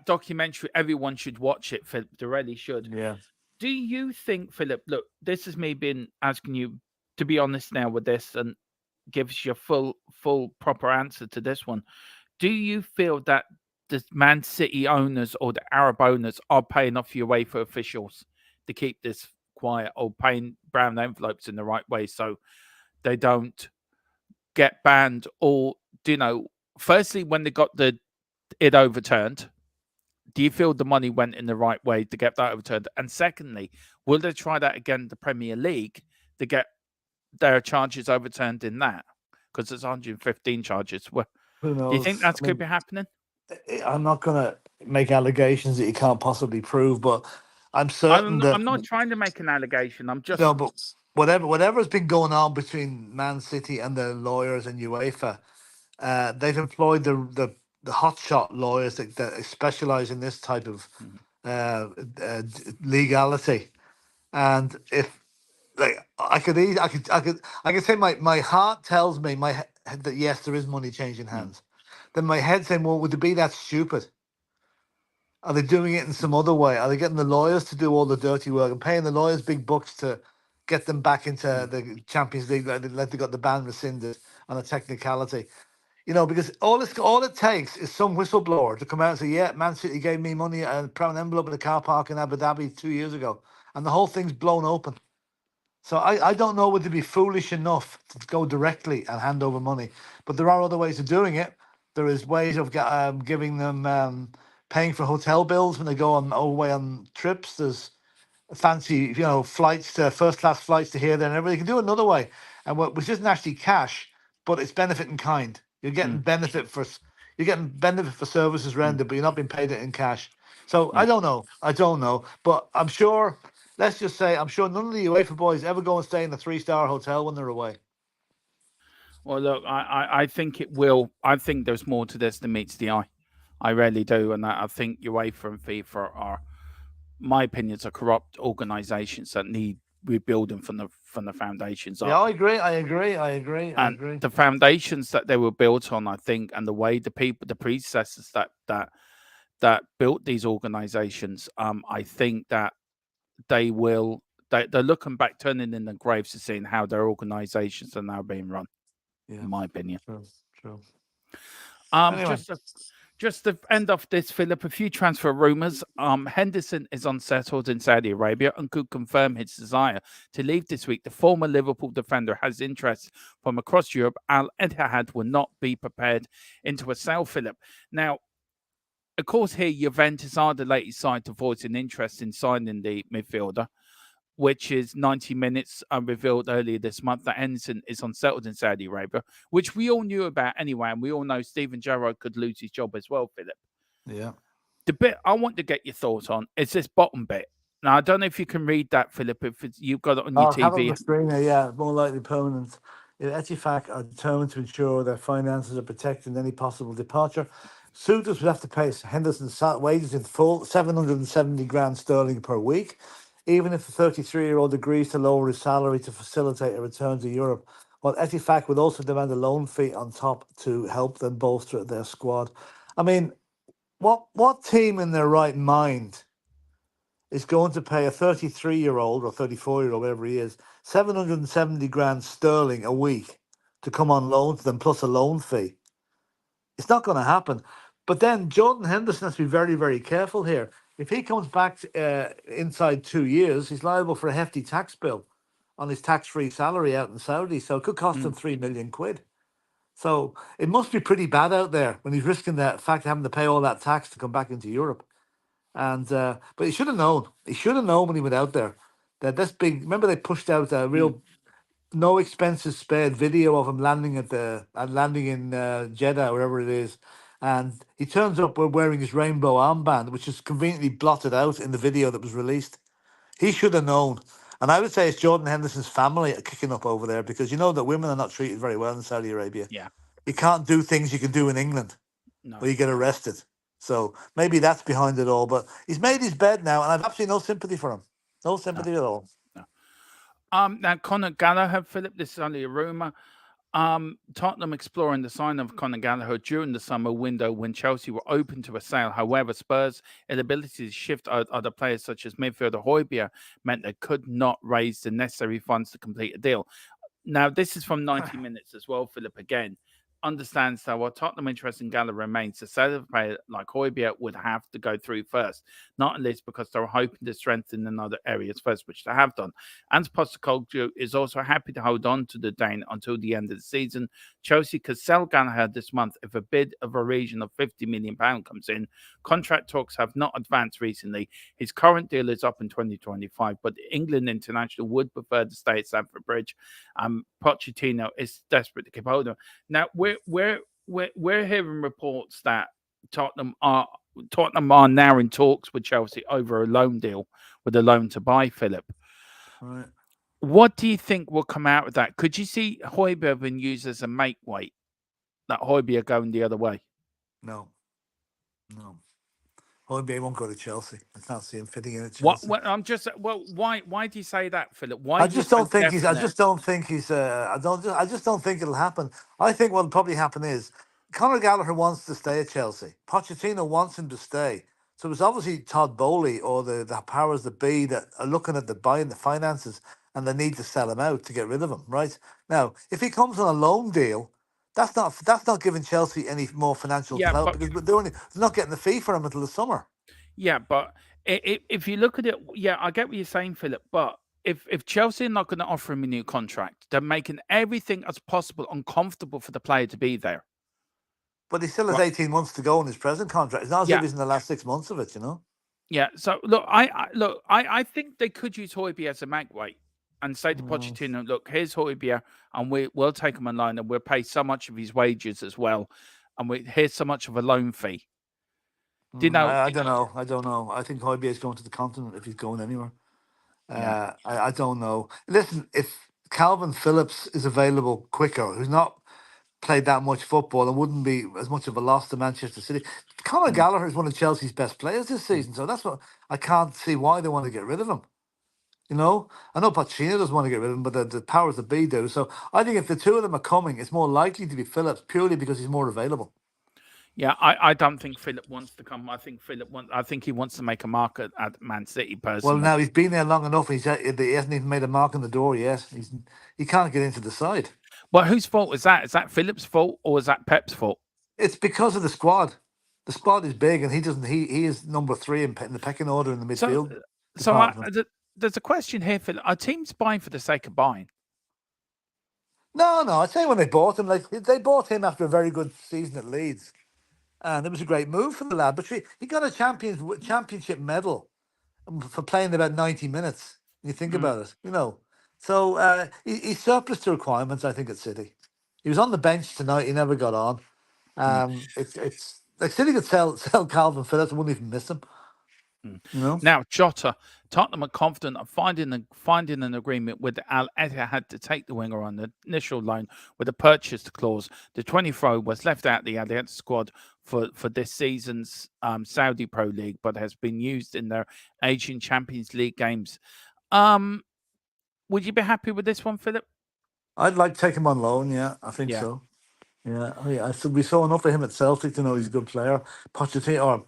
S6: documentary. Everyone should watch it. Philip, they really should.
S7: Yeah.
S6: Do you think, Philip? Look, this is me being asking you to be honest now with this and gives you a full proper answer to this one. Do you feel that the Man City owners or the Arab owners are paying off your way for officials to keep this quiet, or paying brown envelopes in the right way so they don't get banned? Or firstly, when they got it overturned, do you feel the money went in the right way to get that overturned? And secondly, will they try that again in the Premier League to get their charges overturned in that? Because there's 115 charges. Well,
S7: who knows?
S6: Do you think that could be happening?
S7: I'm not going to make allegations that you can't possibly prove, but I'm certain that
S6: I'm not trying to make an allegation. I'm just
S7: but whatever has been going on between Man City and the lawyers and UEFA, they've employed the hotshot lawyers that specialize in this type of legality. And if I could say my heart tells me that yes, there is money changing hands. then my head's saying, well, would it be that stupid? Are they doing it in some other way? Are they getting the lawyers to do all the dirty work and paying the lawyers big bucks to get them back into the Champions League? Like they got the ban rescinded on a technicality, because all it takes is some whistleblower to come out and say, "Yeah, Man City gave me money and a brown envelope in a car park in Abu Dhabi 2 years ago," and the whole thing's blown open. So I don't know whether to be foolish enough to go directly and hand over money, but there are other ways of doing it. There is ways of giving them paying for hotel bills when they go away on trips. There's fancy, flights to first class flights to here, there, and everything. You can do it another way, and which isn't actually cash, but it's benefit in kind. You're getting benefit for services rendered, but you're not being paid it in cash. So I don't know, but I'm sure. Let's just say I'm sure none of the UEFA boys ever go and stay in a 3-star hotel when they're away.
S6: Well, look, I think it will. I think there's more to this than meets the eye. I really do, and I think UEFA and FIFA are, my opinions, are corrupt organisations that need rebuilding from the foundations up.
S7: Yeah, I agree. And
S6: the foundations that they were built on, I think, and the way the predecessors that built these organisations, I think that they're looking back, turning in their graves to seeing how their organisations are now being run. Yeah, in my opinion.
S7: True.
S6: Anyway. Just to end off this, Philip, a few transfer rumours. Henderson is unsettled in Saudi Arabia and could confirm his desire to leave this week. The former Liverpool defender has interest from across Europe. Al Ittihad will not be prepared into a sale, Philip. Now, of course, here Juventus are the latest side to voice an interest in signing the midfielder, which is 90 minutes revealed earlier this month that Henderson is unsettled in Saudi Arabia, which we all knew about anyway, and we all know Steven Gerrard could lose his job as well, Philip.
S7: Yeah.
S6: The bit I want to get your thoughts on is this bottom bit. Now, I don't know if you can read that, Philip, if you've got it on your TV.
S7: Have it on the screen there, yeah, more likely permanent. Etihad are determined to ensure their finances are protected in any possible departure. Suitors would have to pay Henderson's wages in full, 770 grand sterling per week, even if the 33-year-old agrees to lower his salary to facilitate a return to Europe. While Etihad would also demand a loan fee on top to help them bolster their squad. I mean, what team in their right mind is going to pay a 33-year-old or 34-year-old, whatever he is, 770 grand sterling a week to come on loan to them plus a loan fee? It's not going to happen. But then Jordan Henderson has to be very, very careful here. If he comes back inside 2 years, he's liable for a hefty tax bill on his tax-free salary out in Saudi. So it could cost him 3 million quid. So it must be pretty bad out there when he's risking the fact of having to pay all that tax to come back into Europe. And but he should have known. He should have known when he went out there that this big. Remember, they pushed out a real no expenses spared video of him landing in Jeddah, wherever it is. And he turns up wearing his rainbow armband, which is conveniently blotted out in the video that was released. He should have known. And I would say it's Jordan Henderson's family kicking up over there, because you know that women are not treated very well in Saudi Arabia.
S6: Yeah.
S7: You can't do things you can do in England where you get arrested. So maybe that's behind it all. But he's made his bed now, and I've absolutely no sympathy for him. No sympathy at all.
S6: No. Now, Conor Gallagher, Philip, this is only a rumour. Tottenham exploring the sign of Conor Gallagher during the summer window when Chelsea were open to a sale. However, Spurs' inability to shift other players such as midfielder Højbjerg meant they could not raise the necessary funds to complete a deal. Now, this is from 90 minutes as well, Philip, again. Understands that while Tottenham interest in Gallagher remains, the sale of a player like Højbjerg would have to go through first, not least because they're hoping to strengthen in other areas first, which they have done. And Postecoglou is also happy to hold on to the Dane until the end of the season. Chelsea could sell Gallagher this month if a bid of a region of £50 million comes in. Contract talks have not advanced recently. His current deal is up in 2025, but the England international would prefer to stay at Stamford Bridge. Pochettino is desperate to keep hold of him. Now, we're hearing reports that Tottenham are now in talks with Chelsea over a loan deal with a loan to buy, Philip.
S7: Right.
S6: What do you think will come out of that? Could you see Højbjerg being used as a make weight? That Højbjerg going the other way?
S7: No. Højbjerg won't go to Chelsea. I can't see him fitting in at Chelsea.
S6: Why do you say that, Philip?
S7: I just don't think it'll happen. I think what will probably happen is Conor Gallagher wants to stay at Chelsea. Pochettino wants him to stay. So it's obviously Todd Bowley or the powers that be that are looking at the buying the finances and they need to sell him out to get rid of him. Right now, if he comes on a loan deal, that's not giving Chelsea any more financial
S6: Yeah,
S7: clout
S6: but
S7: because they're not getting the fee for him until the summer.
S6: yeah, but if you look at it, yeah, I get what you're saying, Philip. But if Chelsea are not going to offer him a new contract, they're making everything as possible uncomfortable for the player to be there.
S7: But he still has
S6: Right.
S7: 18 months to go in his present contract. It's not as if he's in the last 6 months of it, you know.
S6: Yeah. So look, I think they could use Højbjerg as a mag weight and say to Pochettino, look, here's Højbjerg, and we'll take him online and we'll pay so much of his wages as well, and here's so much of a loan fee. Do you know?
S7: I don't know. I think Højbjerg is going to the continent if he's going anywhere. I don't know. Listen, if Calvin Phillips is available quicker, who's not played that much football and wouldn't be as much of a loss to Manchester City. Conor Gallagher is one of Chelsea's best players this season, so that's what I can't see why they want to get rid of him. You know, I know Pochettino doesn't want to get rid of him, but the powers that be do. So I think if the two of them are coming, it's more likely to be Phillips purely because he's more available.
S6: Yeah, I don't think Philip wants to come. I think he wants to make a mark at Man City personally.
S7: Well, now he's been there long enough. He hasn't even made a mark on the door yet. He can't get into the side.
S6: Well, whose fault is that? Is that Philip's fault or is that Pep's fault?
S7: It's because of the squad. The squad is big, and he doesn't. He is number 3 in the pecking order in the midfield.
S6: There's a question here, Philip. Are teams buying for the sake of buying?
S7: No. I tell you, when they bought him, they bought him after a very good season at Leeds, and it was a great move for the lad. But he got a championship medal for playing about 90 minutes. When you think about it, you know. So he surplus to requirements, I think, at City. He was on the bench tonight. He never got on. It's like City could sell Calvin Phillips. I wouldn't even miss him. You know.
S6: Now, Jota, Tottenham are confident of finding an agreement with Al Ittihad to take the winger on the initial loan with a purchase clause. The 23-year-old was left out of the Al Ittihad squad for this season's Saudi Pro League, but has been used in their Asian Champions League games. Would you be happy with this one, Philip?
S7: I'd like to take him on loan. Yeah, I think so. Yeah, we saw enough of him at Celtic to know he's a good player. Pochettino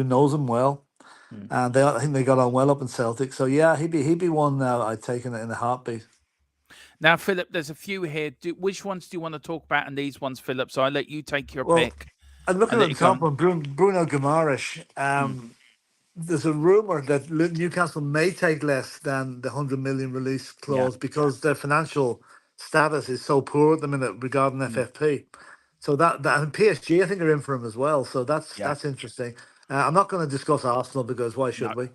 S7: knows him well, and I think they got on well up in Celtic. So yeah, he'd be one I'd take in a heartbeat.
S6: Now, Philip, there's a few here. Which ones do you want to talk about? And these ones, Philip. So I'll let you take your pick.
S7: I'm looking at the top one, Bruno Guimaraes. There's a rumour that Newcastle may take less than the 100 million release clause because their financial status is so poor at the minute regarding FFP. So that and PSG, I think, are in for him as well. So that's interesting. I'm not going to discuss Arsenal because why should we?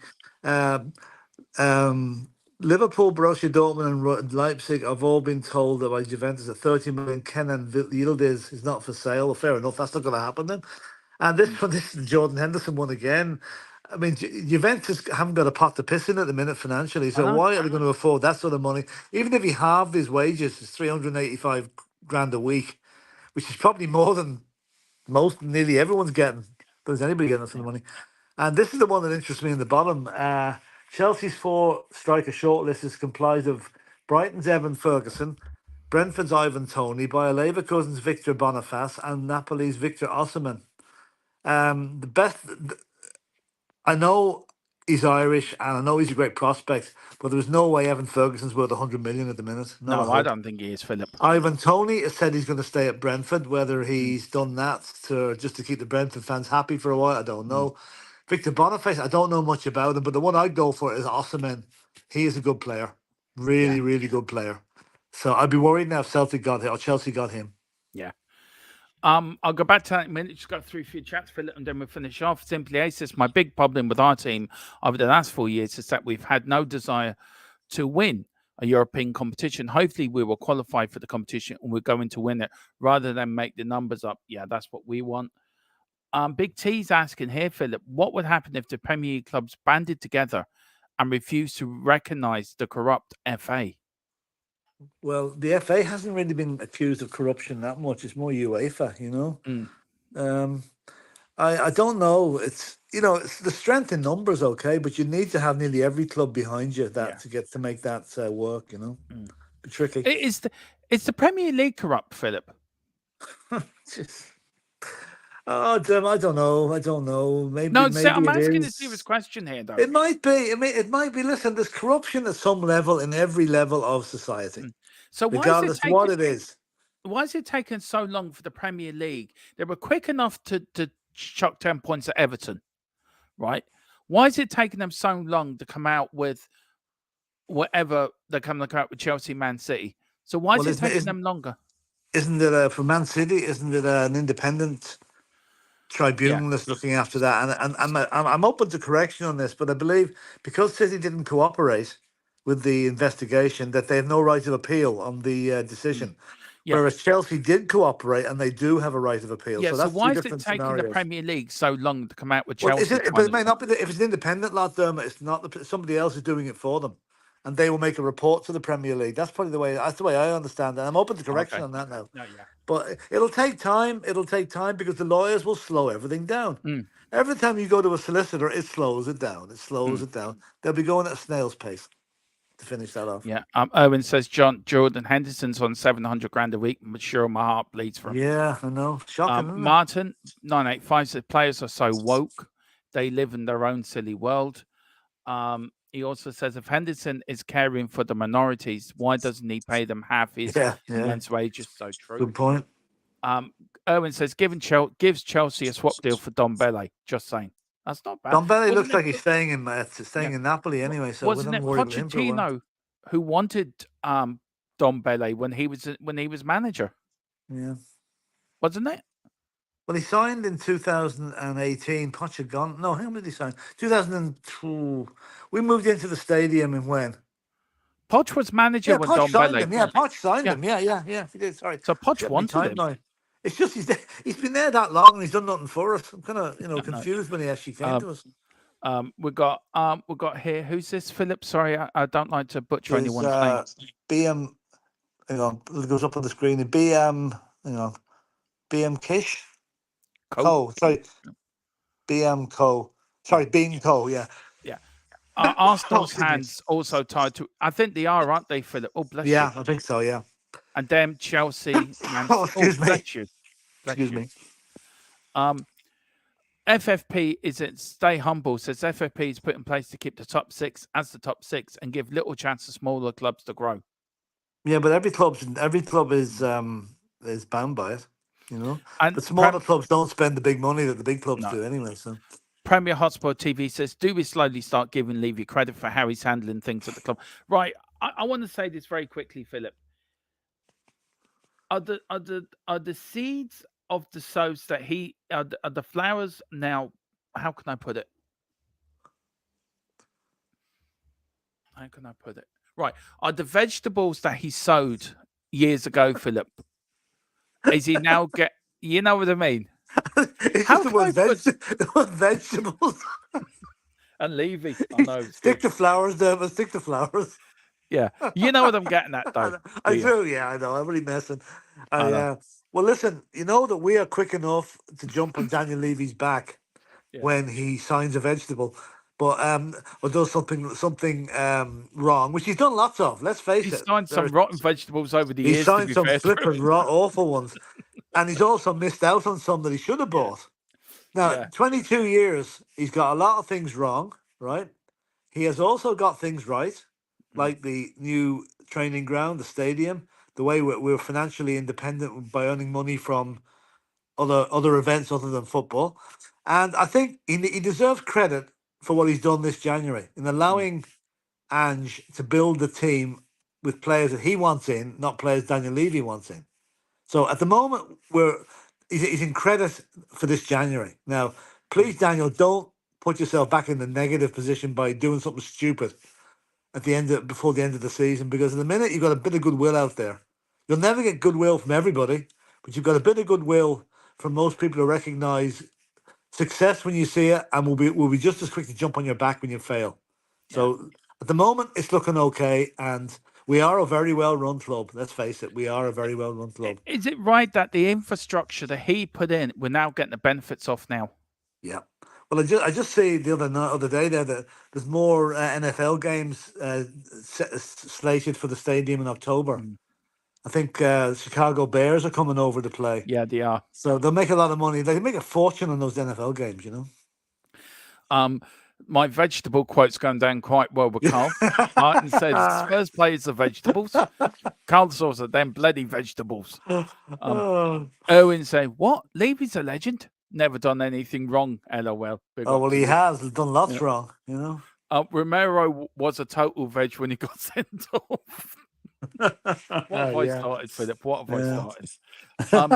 S7: Liverpool, Borussia Dortmund, and Leipzig have all been told that by Juventus that 30 million Kenan Yildiz is not for sale. Well, fair enough, that's not going to happen then. And this is the Jordan Henderson one again. I mean, Juventus haven't got a pot to piss in at the minute financially, so why are they going to afford that sort of money? Even if he halved his wages, it's 385 grand a week, which is probably more than nearly everyone's getting. There's anybody getting that sort of money. And this is the one that interests me in the bottom. Chelsea's 4 striker shortlist is comprised of Brighton's Evan Ferguson, Brentford's Ivan Toney, Bayer Leverkusen's Victor Boniface, and Napoli's Victor Osimhen. The best. I know he's Irish and I know he's a great prospect, but there's no way Evan Ferguson's worth 100 million at the minute.
S6: No, I don't think he is, Philip.
S7: Ivan Toney has said he's going to stay at Brentford. Whether he's done that just to keep the Brentford fans happy for a while, I don't know. Victor Boniface, I don't know much about him, but the one I'd go for is Osimhen. He is a good player. Really, really good player. So I'd be worried now if Celtic got him or Chelsea got him.
S6: Yeah. I'll go back to that in a minute. Just got through a few chats, Philip, and then we'll finish off. Simply Aces, my big problem with our team over the last 4 years is that we've had no desire to win a European competition. Hopefully we will qualify for the competition and we're going to win it rather than make the numbers up. Yeah, that's what we want. Big T's asking here, Philip, what would happen if the Premier League clubs banded together and refused to recognise the corrupt FA?
S7: Well, the FA hasn't really been accused of corruption that much. It's more UEFA, you know. I don't know. It's it's the strength in numbers, okay, but you need to have nearly every club behind you to make that work. You know, be tricky.
S6: Is the Premier League corrupt, Philip?
S7: Just- oh, damn, I don't know. Maybe
S6: No,
S7: maybe
S6: I'm
S7: it
S6: asking a
S7: is.
S6: serious question here, though.
S7: It might be. I mean, it might be. Listen, there's corruption at some level in every level of society,
S6: So
S7: regardless of what it is.
S6: why is it taking so long for the Premier League? They were quick enough to chuck 10 points at Everton, right? Why is it taking them so long to come out with whatever they're coming out with Chelsea, Man City? So why is it taking them longer?
S7: Isn't it for Man City? Isn't it an independent tribunal that's looking after that? And I'm open to correction on this, but I believe because City didn't cooperate with the investigation, that they have no right of appeal on the decision.
S6: Yeah.
S7: Whereas Chelsea did cooperate, and they do have a right of appeal.
S6: Yeah,
S7: So
S6: so
S7: that's
S6: why
S7: two
S6: is it
S7: different
S6: taking
S7: scenarios.
S6: the Premier League so long to come out with
S7: Well,
S6: Chelsea?
S7: but it may not be if it's an independent lot, Dermot. It's not somebody else is doing it for them, and they will make a report to the Premier League. That's probably the way. That's the way I understand it. I'm open to correction on that now.
S6: No, yeah.
S7: But it'll take time. It'll take time because the lawyers will slow everything down. Every time you go to a solicitor, it slows it down. It slows it down. They'll be going at a snail's pace to finish that off.
S6: Yeah. Owen says Jordan Henderson's on 700 grand a week. I'm sure my heart bleeds for him.
S7: Yeah, I know. Shocking. Isn't it?
S6: Martin 985 says players are so woke. They live in their own silly world. He also says if Henderson is caring for the minorities, why doesn't he pay them half his immense wages? So true.
S7: Good point.
S6: Owen says gives Chelsea a swap deal for Dombele. Just saying. That's not bad.
S7: Dombele looks like he's staying in Napoli anyway. So
S6: wasn't it Pochettino who wanted Dombele when he was manager?
S7: Yeah.
S6: Wasn't it?
S7: Well, he signed in 2018. Pochettino. No, how did he sign? 2002. We moved into the stadium in when?
S6: Poch was manager when
S7: Poch signed
S6: Dombele.
S7: him. Yeah, Poch signed him. Yeah. He did. Sorry.
S6: So Poch wanted him.
S7: Now. It's just he's been there that long and he's done nothing for us. I'm kind of confused when he actually came to us.
S6: We got here. Who's this? Philip. Sorry, I don't like to butcher anyone's name.
S7: BM. Hang on, it goes up on the screen. BM. Hang on. BM Kish. Sorry. BM Co. Sorry, Bean Co. Yeah.
S6: Yeah. Arsenal's hands also tied to. I think they are, aren't they, Philip? Oh, bless you.
S7: Yeah, I think so. Yeah.
S6: And then Chelsea.
S7: Excuse me.
S6: Bless you.
S7: Excuse me.
S6: FFP stay humble. Says FFP is put in place to keep the top six as the top six and give little chance to smaller clubs to grow.
S7: Yeah, but every club is bound by it,
S6: And
S7: but smaller clubs don't spend the big money that the big clubs do anyway. So
S6: Premier Hotspot TV says, do we slowly start giving Levy credit for how he's handling things at the club? Right. I want to say this very quickly, Philip. Are the seeds of the sows that he are the flowers now? How can I put it? Right. Are the vegetables that he sowed years ago, Philip? Is he now get? You know what I mean?
S7: It's just the word vegetables.
S6: And Levy, I know.
S7: Stick to flowers, Dermot. Stick to flowers.
S6: Yeah, you know what I'm getting at, though.
S7: I do. Yeah, I know. I'm really messing. Well, listen. You know that we are quick enough to jump on Daniel Levy's back when he signs a vegetable, but or does something wrong, which he's done lots of. Let's face it.
S6: He's signed some rotten vegetables over the years.
S7: He's signed some flipping awful ones, and he's also missed out on some that he should have bought. Now, 22 years, he's got a lot of things wrong, right? He has also got things right, like the new training ground, the stadium, the way we're financially independent by earning money from other events other than football. And I think he deserves credit for what he's done this January in allowing Ange to build the team with players that he wants in, not players Daniel Levy wants in. So at the moment, he's in credit for this January. Now, please, Daniel, don't put yourself back in the negative position by doing something stupid before the end of the season, because in the minute you've got a bit of goodwill out there. You'll never get goodwill from everybody, but you've got a bit of goodwill from most people who recognise success when you see it, and will be just as quick to jump on your back when you fail. So at the moment, it's looking okay, and we are a very well-run club. Let's face it, we are a very well-run club.
S6: Is it right that the infrastructure that he put in, we're now getting the benefits of now?
S7: Yeah. Well, I just see the other day there that there's more NFL games slated for the stadium in October. I think Chicago Bears are coming over to play.
S6: Yeah, they are.
S7: So they'll make a lot of money. They make a fortune on those NFL games, you know.
S6: My vegetable quote's going down quite well with Carl. Martin says Spurs players are vegetables. Carl Sauce are them bloody vegetables. Owen said, "What? Levy's a legend. Never done anything wrong." LOL. Big
S7: Oh
S6: up
S7: well,
S6: to
S7: he
S6: you.
S7: has done lots wrong, you know.
S6: Romero was a total veg when he got sent off. What have I started, Philip? What have I started?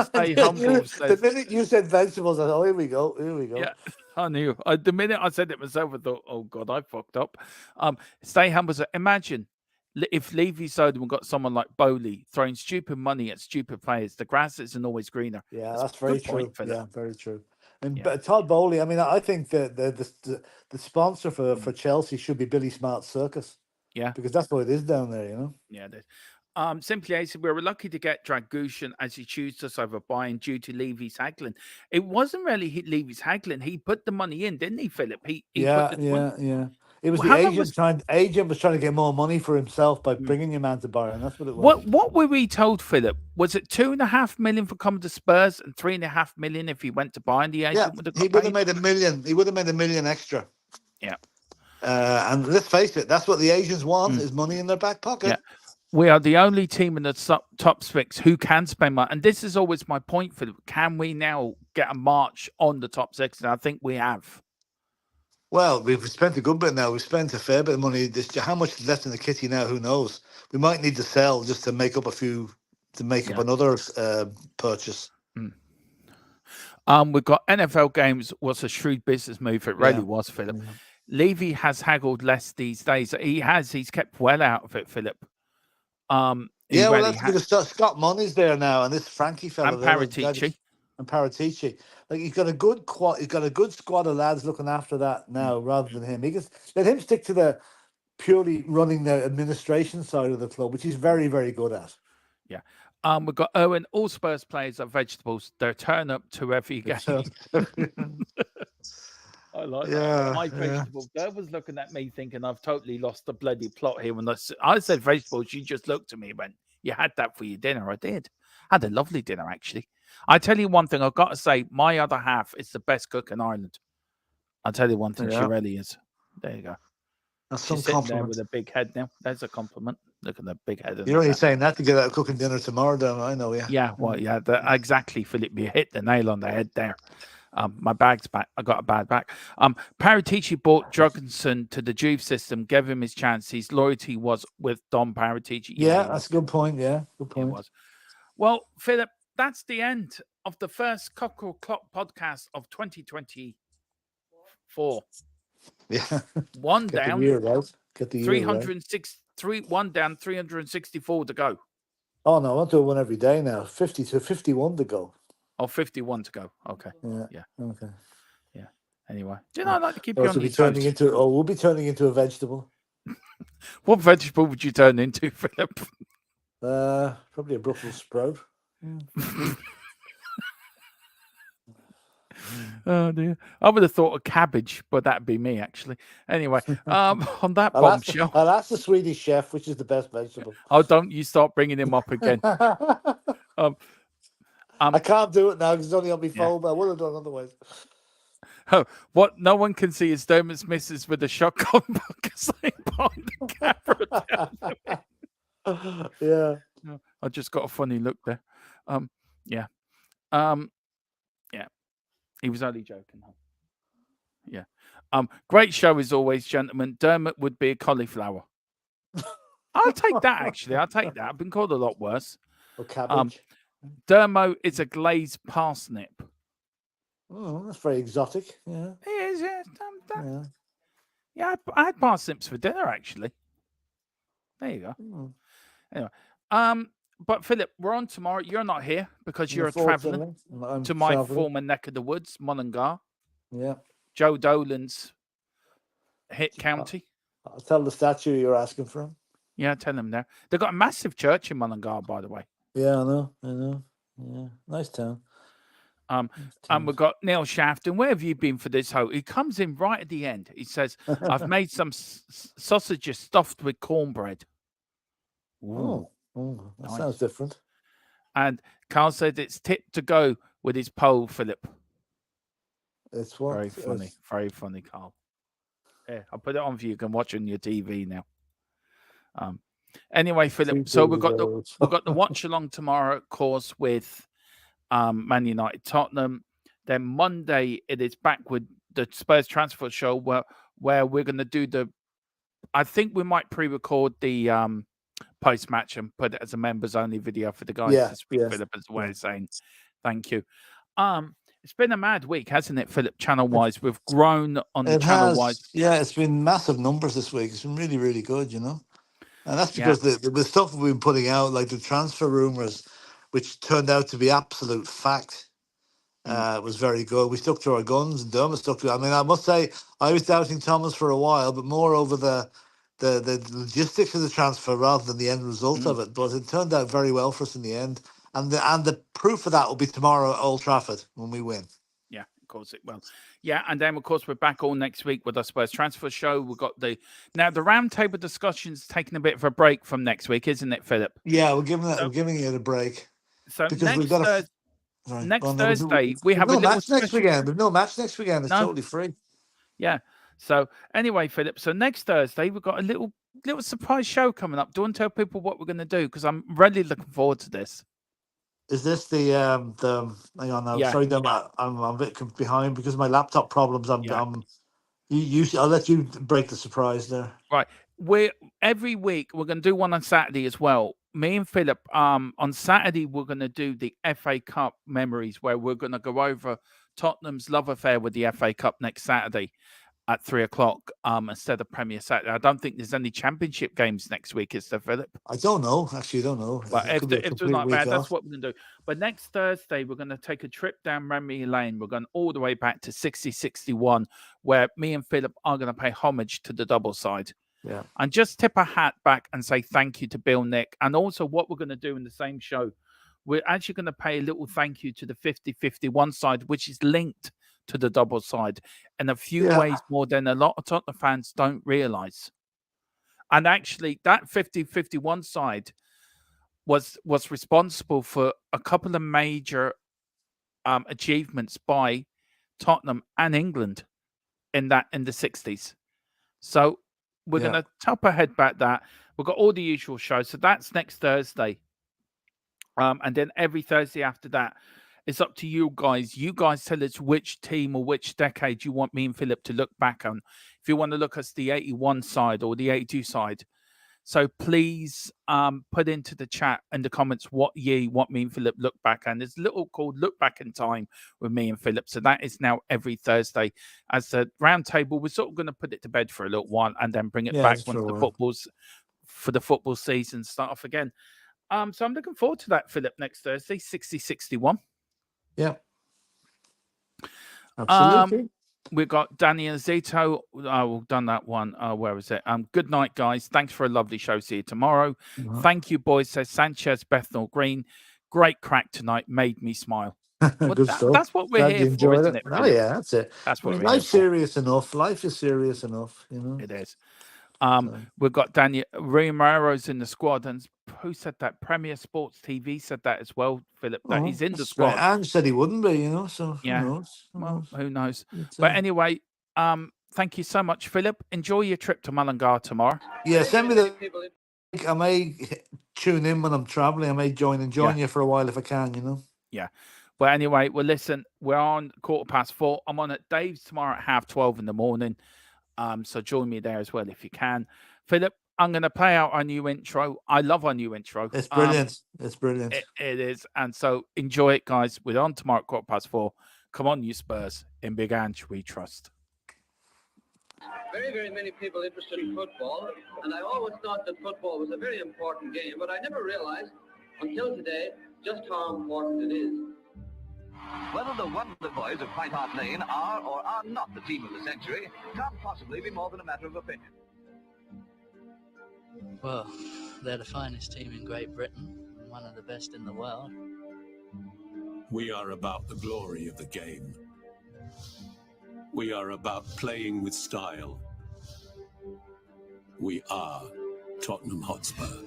S6: Stay humble.
S7: The minute you said vegetables, I thought, here we go.
S6: Yeah, I knew. The minute I said it myself, I thought, oh God, I fucked up. Stay humble. So imagine if Levy Soderman got someone like Bowley throwing stupid money at stupid players. The grass isn't always greener.
S7: Yeah, that's very true.
S6: Point,
S7: yeah, very true. And Todd Bowley, I mean, I think that the sponsor for Chelsea should be Billy Smart's Circus.
S6: Yeah,
S7: because that's what it is down there, you know.
S6: Yeah, it is. Simply Ace, we were lucky to get Dragushin as he chose us over buying due to Levy's haggling. It wasn't really Levy's haggling. He put the money in, didn't he, Philip?
S7: Yeah. It was the agent was trying to get more money for himself by bringing your man to Bayern. That's what it was.
S6: What were we told, Philip? Was it 2.5 million for coming to Spurs and 3.5 million if he went to Bayern? The agent would have
S7: he would have made $1 million. He would have made $1 million extra.
S6: Yeah.
S7: And let's face it, that's what the agents want is money in their back pocket.
S6: Yeah. We are the only team in the top six who can spend money. And this is always my point, Philip. Can we now get a march on the top six? And I think we have.
S7: Well, we've spent a good bit now. We've spent a fair bit of money. How much is left in the kitty now? Who knows? We might need to sell just to make up up another purchase.
S6: We've got NFL games. Was a shrewd business move. It really was, Philip. Levy has haggled less these days. He's kept well out of it, Philip.
S7: That's because Scott Money's there now, and this Frankie fellow
S6: and Paratici.
S7: Like he's got a good squad of lads looking after that now, rather than him. He can let him stick to the purely running the administration side of the club, which he's very, very good at.
S6: Yeah. We've got Owen. All Spurs players are vegetables. They turn up to every game. I like that. My vegetable girl was looking at me thinking I've totally lost the bloody plot here. When I said vegetables, she just looked at me and went, "You had that for your dinner." I did. I had a lovely dinner, actually. I tell you one thing, I've got to say, my other half is the best cook in Ireland. I'll tell you one thing, she really is. There you go.
S7: That's some
S6: She's sitting there
S7: compliment.
S6: with a big head now. There's a compliment. Look at the big head.
S7: You're only saying that to get out cooking dinner tomorrow, don't I know, yeah.
S6: Yeah, well, yeah, exactly, Philip. You hit the nail on the head there. My bag's back. I got a bad back. Paratici bought Jorgensen to the Juve system, gave him his chance. His loyalty was with Don Paratici.
S7: Yeah, that's a good point. Yeah, good point.
S6: It was. Well, Philip, that's the end of the first Cockeral Clock podcast of 2024.
S7: Yeah.
S6: One
S7: Get
S6: down.
S7: The year right. Get the
S6: 306. One down, 364 to go.
S7: Oh, no, I want to do one every day now. 51 to go.
S6: Oh, 51 to go. Okay.
S7: Yeah. Okay.
S6: Yeah. Anyway, didn't I like to keep you on
S7: we'll be turning into a vegetable.
S6: What vegetable would you turn into, Philip?
S7: Probably a Brussels sprout.
S6: Oh dear, I would have thought of cabbage, but that'd be me actually. Anyway, on that bombshell,
S7: I'll ask the Swedish chef which is the best vegetable.
S6: Oh, don't you start bringing him up again.
S7: I can't do it now because it's only on my phone, but I would have done otherwise.
S6: Oh, what no one can see is Dermot's missus with a shotgun because they behind the camera.
S7: Yeah.
S6: I just got a funny look there. Yeah. He was only joking. Yeah. Great show as always, gentlemen. Dermot would be a cauliflower. I'll take that actually. I'll take that. I've been called a lot worse.
S7: Or cabbage.
S6: Dermo is a glazed parsnip.
S7: Oh, that's very exotic. Yeah.
S6: It is, yeah. I had parsnips for dinner actually. There you go. Anyway, but Philip, we're on tomorrow. You're not here because you're traveling to my former neck of the woods, Mullingar.
S7: Yeah.
S6: Joe Dolan's hit county.
S7: I'll tell the statue you're asking for him.
S6: Yeah, tell him there. They've got a massive church in Mullingar, by the way.
S7: Yeah, I know. Yeah, nice town.
S6: And we've got Neil Shafton. Where have you been for this hoe? He comes in right at the end. He says, "I've made some sausages stuffed with cornbread."
S7: Oh, Oh, that
S6: Nice.
S7: sounds different.
S6: And Carl said it's tip to go with his poll, Philip.
S7: It's what?
S6: Very funny. Very funny, Carl. Yeah, I'll put it on for you. You can watch on your TV now. Anyway, Philip, so we've got the watch along tomorrow, of course, with Man United Tottenham. Then Monday it is back with the Spurs transfer show where we're going to do I think we might pre-record the post-match and put it as a members-only video for the guys to speak, Philip, as a way of saying thank you. It's been a mad week, hasn't it, Philip, channel-wise? We've grown on the channel-wise.
S7: Yeah, it's been massive numbers this week. It's been really, really good, you know. And that's because the stuff we've been putting out, like the transfer rumours, which turned out to be absolute fact, was very good. We stuck to our guns, and Dermot stuck to. I mean, I must say, I was doubting Thomas for a while, but more over the logistics of the transfer rather than the end result of it. But it turned out very well for us in the end, and the proof of that will be tomorrow at Old Trafford when we win.
S6: Yeah, of course it will. Yeah, and then of course we're back all next week with our Spurs transfer show. We've got the roundtable discussions taking a bit of a break from next week, isn't it, Philip?
S7: Yeah, we're giving it a break.
S6: So
S7: because we've got
S6: Thursday we have a little
S7: match next weekend. We've no match next weekend. It's totally free.
S6: Yeah. So anyway, Philip. So next Thursday we've got a little surprise show coming up. Do you want to tell people what we're going to do? Because I'm really looking forward to this.
S7: Is this the hang on now? Sorry, I'm a bit behind because of my laptop problems. I'll let you break the surprise there.
S6: Right. Every week we're going to do one on Saturday as well. Me and Philip, on Saturday we're going to do the FA Cup memories, where we're going to go over Tottenham's love affair with the FA Cup next Saturday at 3:00 instead of Premier Saturday. I don't think there's any Championship games next week, is there, Philip?
S7: I don't know. Actually, I don't know.
S6: But if it's not bad, that's what we're going to do. But next Thursday, we're going to take a trip down memory lane. We're going all the way back to 60-61, where me and Philip are going to pay homage to the double side.
S7: Yeah.
S6: And just tip a hat back and say thank you to Bill Nick. And also what we're going to do in the same show, we're actually going to pay a little thank you to the 50-51 side, which is linked to the double side in a few ways more than a lot of Tottenham fans don't realise. And actually, that 50-51 side was responsible for a couple of major achievements by Tottenham and England in the 60s. So we're going to top ahead back that. We've got all the usual shows. So that's next Thursday. And then every Thursday after that, it's up to you guys. You guys tell us which team or which decade you want me and Philip to look back on. If you want to look at the 81 side or the 82 side. So please put into the chat and the comments what year you want me and Philip look back. And there's a little called Look Back in Time with me and Philip. So that is now every Thursday. As the round table, we're sort of going to put it to bed for a little while and then bring it back when the football season start off again. So I'm looking forward to that, Philip, next Thursday, 60-61.
S7: Yeah. Absolutely.
S6: We've got Danny and Zito. We've done that one. Where is it? Good night, guys. Thanks for a lovely show. See you tomorrow. Thank you, boys. Says Sanchez, Bethnal Green. Great crack tonight. Made me smile.
S7: Good stuff.
S6: That's what we're here for, isn't it?
S7: Oh, yeah, that's it.
S6: That's what
S7: life's serious enough. Life is serious enough, you know.
S6: It is. We've got Daniel Romero's in the squad, and who said that? Premier Sports TV said that as well, Philip, that he's in the squad.
S7: Right. And said he wouldn't be, you know, so
S6: yeah.
S7: Who knows?
S6: Who knows? But anyway, thank you so much, Philip. Enjoy your trip to Mullingar tomorrow.
S7: Yeah, send me the link. I may tune in when I'm traveling. I may join you for a while if I can, you know.
S6: Yeah. But anyway, well, listen, we're on 4:15. I'm on at Dave's tomorrow at 12:30 in the morning. So join me there as well if you can. Philip, I'm going to play out our new intro. I love our new intro.
S7: It's brilliant. It's brilliant.
S6: It is. And so enjoy it, guys. We're on tomorrow at 4:15. Come on, you Spurs. In Big Ange, we trust.
S1: Very, very many people interested in football. And I always thought that football was a very important game. But I never realized until today just how important it is.
S2: Whether the Wonder Boys of White Hart Lane are or are not the team of the century can't possibly be more than a matter of opinion.
S3: Well, they're the finest team in Great Britain and one of the best in the world.
S4: We are about the glory of the game. We are about playing with style. We are Tottenham Hotspur.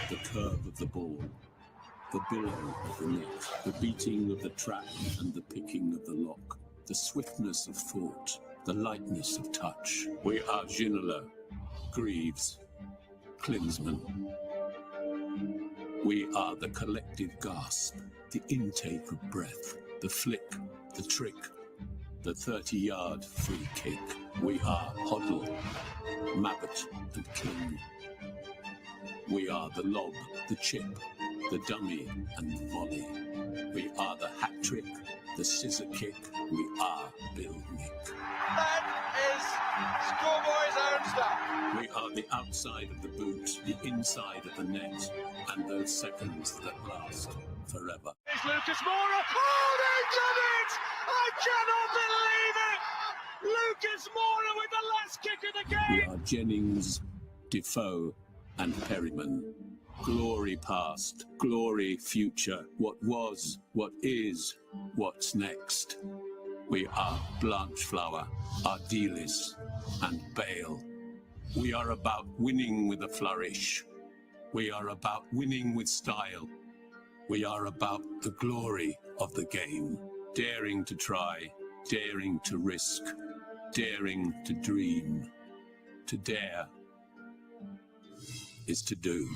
S4: The curve of the ball, the billow of the net, the beating of the trap and the picking of the lock, the swiftness of thought, the lightness of touch. We are Ginola, Greaves, Klinsmann. We are the collective gasp, the intake of breath, the flick, the trick, the 30-yard free kick. We are Hoddle, Mabbott and King. We are the lob, the chip, the dummy and the volley. We are the hat trick, the scissor kick. We are Bill Nick.
S5: That is schoolboy's own stuff.
S4: We are the outside of the boot, the inside of the net, and those seconds that last forever.
S5: It's Lucas Moura. Oh, they did it! I cannot believe it! Lucas Moura with the last kick of the
S4: We
S5: game.
S4: are Jennings, Defoe, and Perryman. Glory past, glory future, what was, what is, what's next. We are Blanchflower, Ardiles, and Bale. We are about winning with a flourish. We are about winning with style. We are about the glory of the game. Daring to try, daring to risk, daring to dream. To dare is to do.